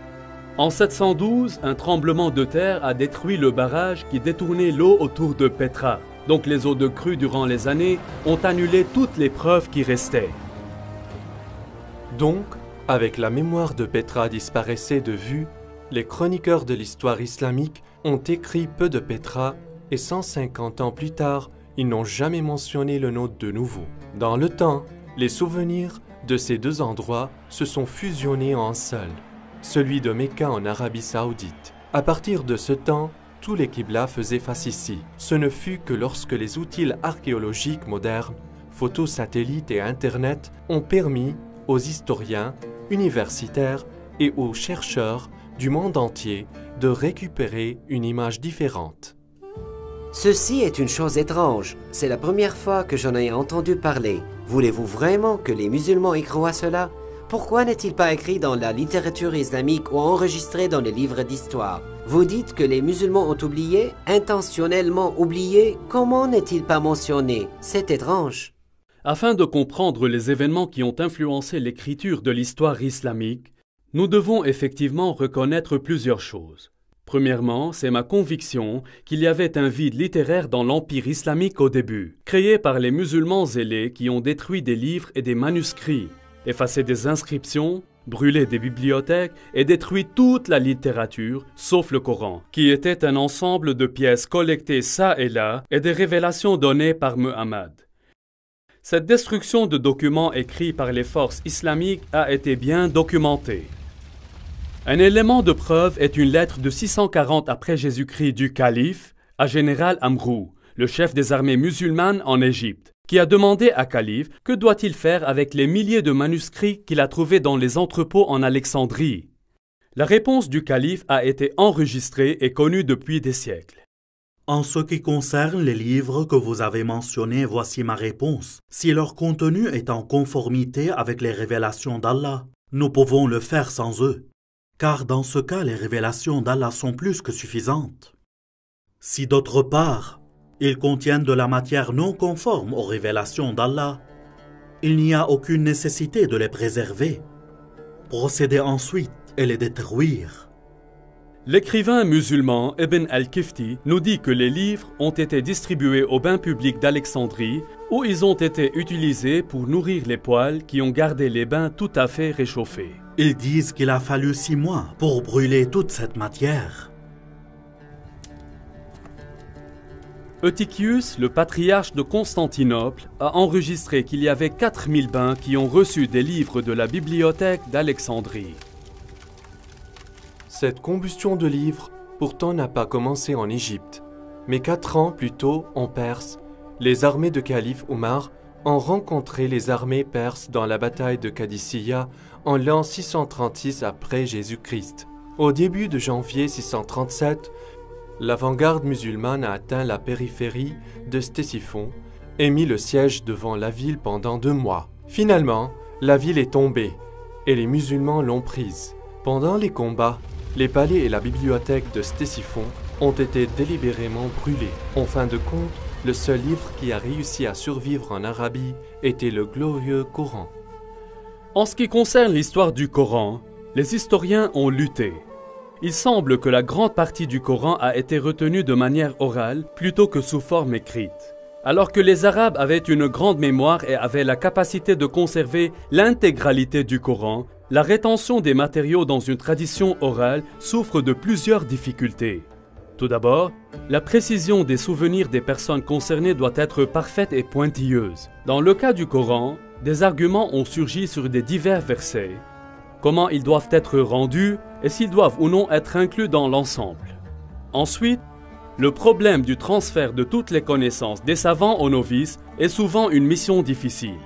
En 712, un tremblement de terre a détruit le barrage qui détournait l'eau autour de Pétra. Donc les eaux de crue durant les années ont annulé toutes les preuves qui restaient. Donc, avec la mémoire de Pétra disparaissait de vue, les chroniqueurs de l'histoire islamique ont écrit peu de Pétra et 150 ans plus tard, ils n'ont jamais mentionné le nom de nouveau. Dans le temps, les souvenirs de ces deux endroits se sont fusionnés en un seul, celui de Mecca en Arabie saoudite. À partir de ce temps, tous les Qibla faisaient face ici. Ce ne fut que lorsque les outils archéologiques modernes, photos satellites et Internet ont permis aux historiens, universitaires et aux chercheurs du monde entier de récupérer une image différente. Ceci est une chose étrange. C'est la première fois que j'en ai entendu parler. Voulez-vous vraiment que les musulmans y croient cela? Pourquoi n'est-il pas écrit dans la littérature islamique ou enregistré dans les livres d'histoire? Vous dites que les musulmans ont oublié, intentionnellement oublié. Comment n'est-il pas mentionné? C'est étrange. Afin de comprendre les événements qui ont influencé l'écriture de l'histoire islamique, nous devons effectivement reconnaître plusieurs choses. Premièrement, c'est ma conviction qu'il y avait un vide littéraire dans l'Empire islamique au début, créé par les musulmans zélés qui ont détruit des livres et des manuscrits, effacé des inscriptions, brûlé des bibliothèques et détruit toute la littérature, sauf le Coran, qui était un ensemble de pièces collectées çà et là et des révélations données par Muhammad. Cette destruction de documents écrits par les forces islamiques a été bien documentée. Un élément de preuve est une lettre de 640 après Jésus-Christ du calife à général Amrou, le chef des armées musulmanes en Égypte, qui a demandé à calife que doit-il faire avec les milliers de manuscrits qu'il a trouvés dans les entrepôts en Alexandrie. La réponse du calife a été enregistrée et connue depuis des siècles. En ce qui concerne les livres que vous avez mentionnés, voici ma réponse. Si leur contenu est en conformité avec les révélations d'Allah, nous pouvons le faire sans eux. Car dans ce cas, les révélations d'Allah sont plus que suffisantes. Si d'autre part, ils contiennent de la matière non conforme aux révélations d'Allah, il n'y a aucune nécessité de les préserver. Procédez ensuite et les détruire. L'écrivain musulman Ibn al-Kifti nous dit que les livres ont été distribués aux bains publics d'Alexandrie où ils ont été utilisés pour nourrir les poêles qui ont gardé les bains tout à fait réchauffés. Ils disent qu'il a fallu 6 mois pour brûler toute cette matière. Eutychius, le patriarche de Constantinople, a enregistré qu'il y avait 4000 bains qui ont reçu des livres de la bibliothèque d'Alexandrie. Cette combustion de livres, pourtant, n'a pas commencé en Égypte, mais 4 ans plus tôt, en Perse, les armées de calife Omar ont rencontré les armées perses dans la bataille de Qadisiyah en l'an 636 après Jésus-Christ. Au début de janvier 637, l'avant-garde musulmane a atteint la périphérie de Ctésiphon et mis le siège devant la ville pendant 2 mois. Finalement, la ville est tombée et les musulmans l'ont prise. Pendant les combats, les palais et la bibliothèque de Ctésiphon ont été délibérément brûlés. En fin de compte, le seul livre qui a réussi à survivre en Arabie était le glorieux Coran. En ce qui concerne l'histoire du Coran, les historiens ont lutté. Il semble que la grande partie du Coran a été retenue de manière orale plutôt que sous forme écrite. Alors que les Arabes avaient une grande mémoire et avaient la capacité de conserver l'intégralité du Coran, la rétention des matériaux dans une tradition orale souffre de plusieurs difficultés. Tout d'abord, la précision des souvenirs des personnes concernées doit être parfaite et pointilleuse. Dans le cas du Coran, des arguments ont surgi sur des divers versets, comment ils doivent être rendus et s'ils doivent ou non être inclus dans l'ensemble. Ensuite, le problème du transfert de toutes les connaissances des savants aux novices est souvent une mission difficile.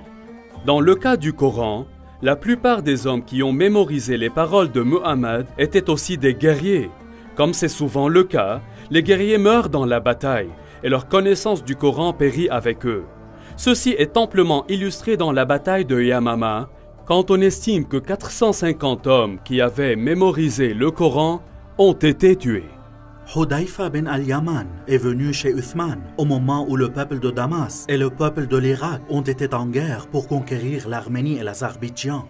Dans le cas du Coran, la plupart des hommes qui ont mémorisé les paroles de Muhammad étaient aussi des guerriers. Comme c'est souvent le cas, les guerriers meurent dans la bataille et leur connaissance du Coran périt avec eux. Ceci est amplement illustré dans la bataille de Yamama, quand on estime que 450 hommes qui avaient mémorisé le Coran ont été tués. Hudayfa bin al-Yaman est venu chez Uthman au moment où le peuple de Damas et le peuple de l'Irak ont été en guerre pour conquérir l'Arménie et l'Azerbaïdjan.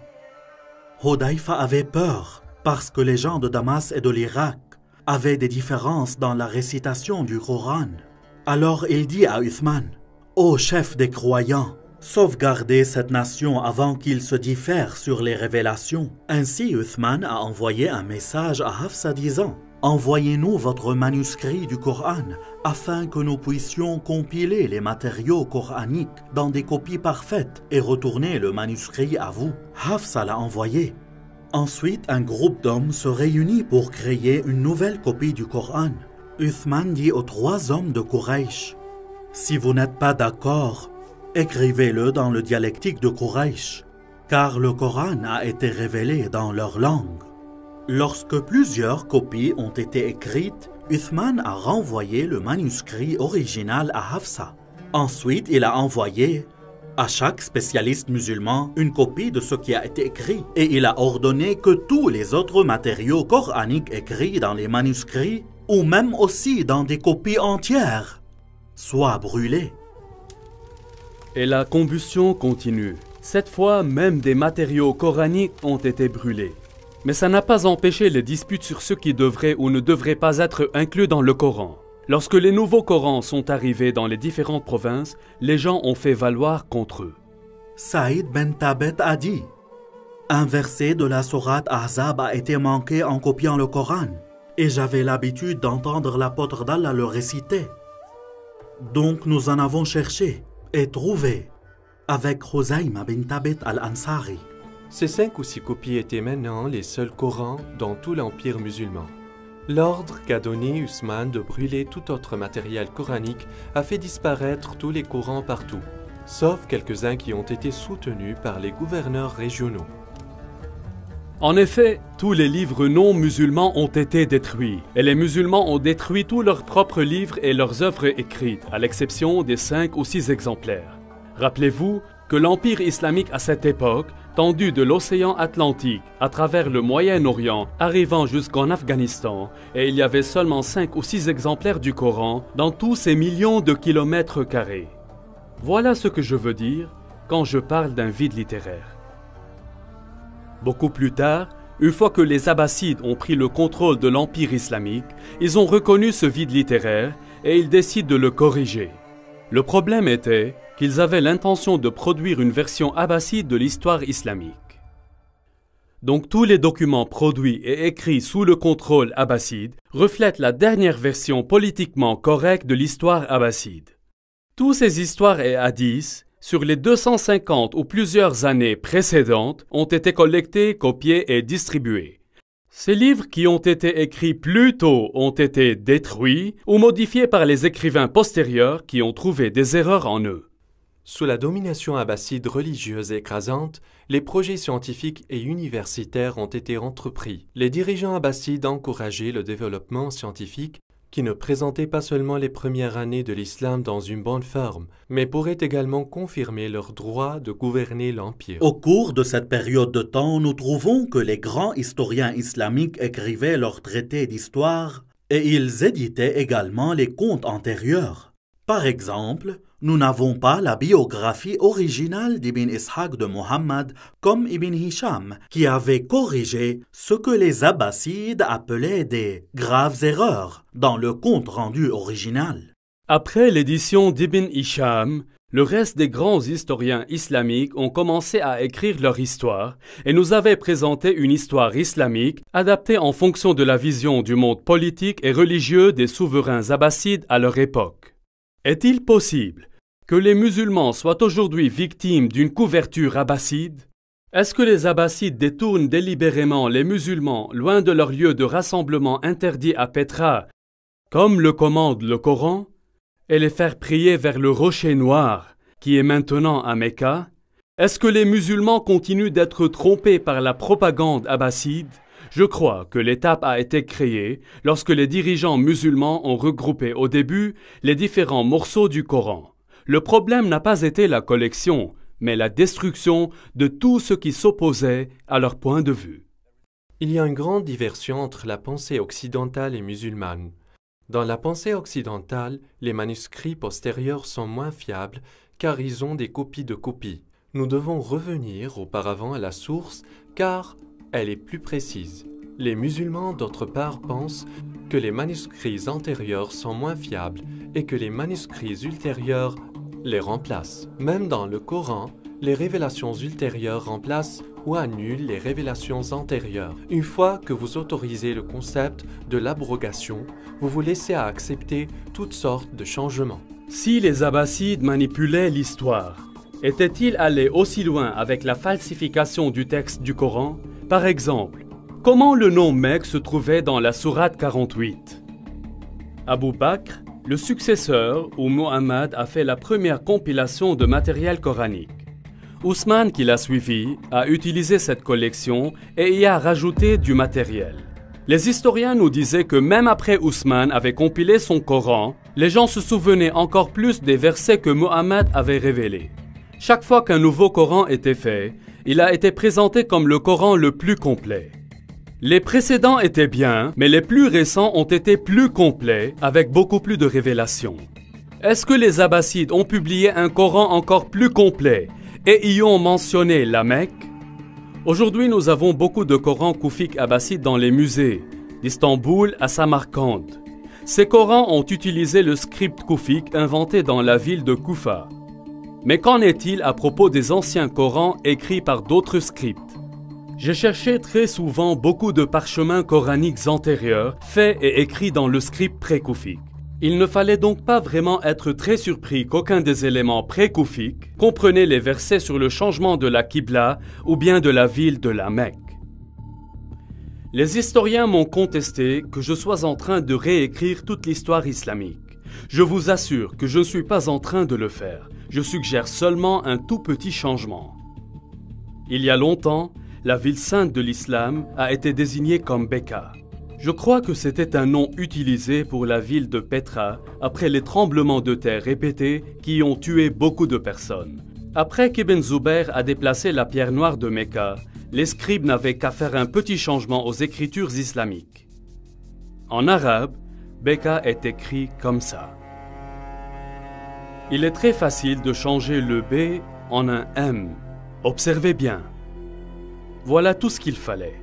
Hudayfa avait peur parce que les gens de Damas et de l'Irak avaient des différences dans la récitation du Coran. Alors il dit à Uthman, « Ô chef des croyants, sauvegardez cette nation avant qu'ils se diffèrent sur les révélations. » Ainsi Uthman a envoyé un message à Hafsa disant, « Envoyez-nous votre manuscrit du Coran afin que nous puissions compiler les matériaux coraniques dans des copies parfaites et retourner le manuscrit à vous. » Hafsa l'a envoyé. Ensuite, un groupe d'hommes se réunit pour créer une nouvelle copie du Coran. Uthman dit aux 3 hommes de Quraysh, « Si vous n'êtes pas d'accord, écrivez-le dans le dialectique de Quraysh, car le Coran a été révélé dans leur langue. » Lorsque plusieurs copies ont été écrites, Uthman a renvoyé le manuscrit original à Hafsa. Ensuite, il a envoyé à chaque spécialiste musulman une copie de ce qui a été écrit et il a ordonné que tous les autres matériaux coraniques écrits dans les manuscrits ou même aussi dans des copies entières soient brûlés. Et la combustion continue. Cette fois, même des matériaux coraniques ont été brûlés. Mais ça n'a pas empêché les disputes sur ce qui devrait ou ne devrait pas être inclus dans le Coran. Lorsque les nouveaux Corans sont arrivés dans les différentes provinces, les gens ont fait valoir contre eux. Saïd ben Tabet a dit, « Un verset de la sourate Ahzab a été manqué en copiant le Coran, et j'avais l'habitude d'entendre l'apôtre d'Allah le réciter. Donc nous en avons cherché et trouvé avec Khuzayma bin Tabet al-Ansari. » Ces 5 ou 6 copies étaient maintenant les seuls Corans dans tout l'Empire musulman. L'ordre qu'a donné Uthman de brûler tout autre matériel coranique a fait disparaître tous les Corans partout, sauf quelques-uns qui ont été soutenus par les gouverneurs régionaux. En effet, tous les livres non musulmans ont été détruits, et les musulmans ont détruit tous leurs propres livres et leurs œuvres écrites, à l'exception des 5 ou 6 exemplaires. Rappelez-vous que l'Empire islamique à cette époque, tendu de l'océan Atlantique à travers le Moyen-Orient, arrivant jusqu'en Afghanistan, et il y avait seulement 5 ou 6 exemplaires du Coran dans tous ces millions de kilomètres carrés. Voilà ce que je veux dire quand je parle d'un vide littéraire. Beaucoup plus tard, une fois que les Abbassides ont pris le contrôle de l'Empire islamique, ils ont reconnu ce vide littéraire et ils décident de le corriger. Le problème était qu'ils avaient l'intention de produire une version abbasside de l'histoire islamique. Donc tous les documents produits et écrits sous le contrôle abbasside reflètent la dernière version politiquement correcte de l'histoire abbasside. Tous ces histoires et hadiths, sur les 250 ou plusieurs années précédentes, ont été collectés, copiés et distribués. Ces livres qui ont été écrits plus tôt ont été détruits ou modifiés par les écrivains postérieurs qui ont trouvé des erreurs en eux. Sous la domination abbasside religieuse écrasante, les projets scientifiques et universitaires ont été entrepris. Les dirigeants abbassides encourageaient le développement scientifique qui ne présentait pas seulement les premières années de l'islam dans une bonne forme, mais pourrait également confirmer leur droit de gouverner l'Empire. Au cours de cette période de temps, nous trouvons que les grands historiens islamiques écrivaient leurs traités d'histoire et ils éditaient également les contes antérieurs. Par exemple, nous n'avons pas la biographie originale d'Ibn Ishaq de Muhammad comme Ibn Hisham, qui avait corrigé ce que les Abbassides appelaient des graves erreurs dans le compte rendu original. Après l'édition d'Ibn Hisham, le reste des grands historiens islamiques ont commencé à écrire leur histoire et nous avaient présenté une histoire islamique adaptée en fonction de la vision du monde politique et religieux des souverains abbassides à leur époque. Est-il possible que les musulmans soient aujourd'hui victimes d'une couverture abbasside? Est-ce que les abbassides détournent délibérément les musulmans loin de leur lieu de rassemblement interdit à Petra, comme le commande le Coran, et les faire prier vers le rocher noir, qui est maintenant à Mecca? Est-ce que les musulmans continuent d'être trompés par la propagande abbasside? Je crois que l'étape a été créée lorsque les dirigeants musulmans ont regroupé au début les différents morceaux du Coran. Le problème n'a pas été la collection, mais la destruction de tout ce qui s'opposait à leur point de vue. Il y a une grande diversion entre la pensée occidentale et musulmane. Dans la pensée occidentale, les manuscrits postérieurs sont moins fiables car ils ont des copies de copies. Nous devons revenir auparavant à la source car elle est plus précise. Les musulmans, d'autre part, pensent que les manuscrits antérieurs sont moins fiables et que les manuscrits ultérieurs les remplacent. Même dans le Coran, les révélations ultérieures remplacent ou annulent les révélations antérieures. Une fois que vous autorisez le concept de l'abrogation, vous vous laissez à accepter toutes sortes de changements. Si les Abbassides manipulaient l'histoire, étaient-ils allés aussi loin avec la falsification du texte du Coran? Par exemple, comment le nom Mecque se trouvait dans la sourate 48? Abu Bakr, le successeur où Mohammed a fait la première compilation de matériel coranique. Ousmane, qui l'a suivi, a utilisé cette collection et y a rajouté du matériel. Les historiens nous disaient que même après Ousmane avait compilé son Coran, les gens se souvenaient encore plus des versets que Mohammed avait révélés. Chaque fois qu'un nouveau Coran était fait, il a été présenté comme le Coran le plus complet. Les précédents étaient bien, mais les plus récents ont été plus complets, avec beaucoup plus de révélations. Est-ce que les Abbassides ont publié un Coran encore plus complet et y ont mentionné la Mecque? Aujourd'hui, nous avons beaucoup de Corans koufiques abbassides dans les musées, d'Istanbul à Samarcande. Ces Corans ont utilisé le script koufique inventé dans la ville de Koufa. Mais qu'en est-il à propos des anciens Corans écrits par d'autres scripts? J'ai cherché très souvent beaucoup de parchemins coraniques antérieurs, faits et écrits dans le script pré-koufique. Il ne fallait donc pas vraiment être très surpris qu'aucun des éléments pré-koufiques comprenait les versets sur le changement de la Qibla ou bien de la ville de la Mecque. Les historiens m'ont contesté que je sois en train de réécrire toute l'histoire islamique. Je vous assure que je ne suis pas en train de le faire. Je suggère seulement un tout petit changement. Il y a longtemps, la ville sainte de l'islam a été désignée comme Becca. Je crois que c'était un nom utilisé pour la ville de Petra après les tremblements de terre répétés qui ont tué beaucoup de personnes. Après qu'Ibn Zubayr a déplacé la pierre noire de Mecca, les scribes n'avaient qu'à faire un petit changement aux écritures islamiques. En arabe, Becca est écrit comme ça. Il est très facile de changer le B en un M. Observez bien. Voilà tout ce qu'il fallait.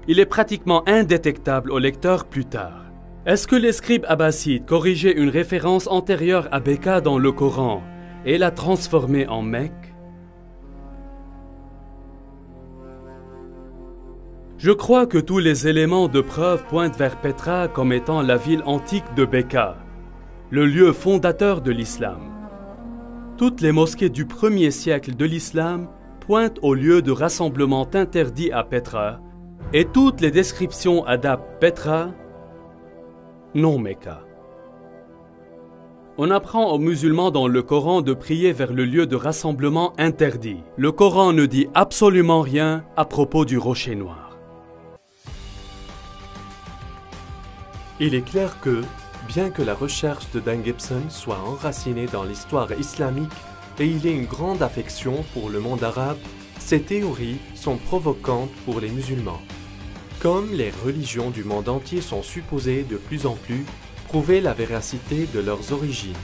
Il est pratiquement indétectable au lecteur plus tard. Est-ce que les scribes abbassides corrigeaient une référence antérieure à Becca dans le Coran et la transformaient en Mecque? Je crois que tous les éléments de preuve pointent vers Petra comme étant la ville antique de Becca, le lieu fondateur de l'islam. Toutes les mosquées du 1er siècle de l'islam pointent au lieu de rassemblement interdit à Petra, et toutes les descriptions adaptent Petra, non Mecca. On apprend aux musulmans dans le Coran de prier vers le lieu de rassemblement interdit. Le Coran ne dit absolument rien à propos du rocher noir. Il est clair que, bien que la recherche de Dan Gibson soit enracinée dans l'histoire islamique et il ait une grande affection pour le monde arabe, ces théories sont provocantes pour les musulmans. Comme les religions du monde entier sont supposées de plus en plus prouver la véracité de leurs origines,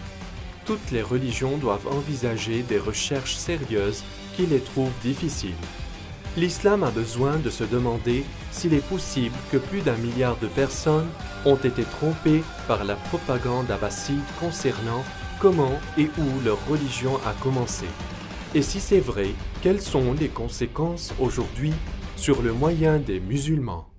toutes les religions doivent envisager des recherches sérieuses qui les trouvent difficiles. L'islam a besoin de se demander s'il est possible que plus d'1 milliard de personnes ont été trompées par la propagande abbasside concernant comment et où leur religion a commencé. Et si c'est vrai, quelles sont les conséquences aujourd'hui sur le moyen des musulmans?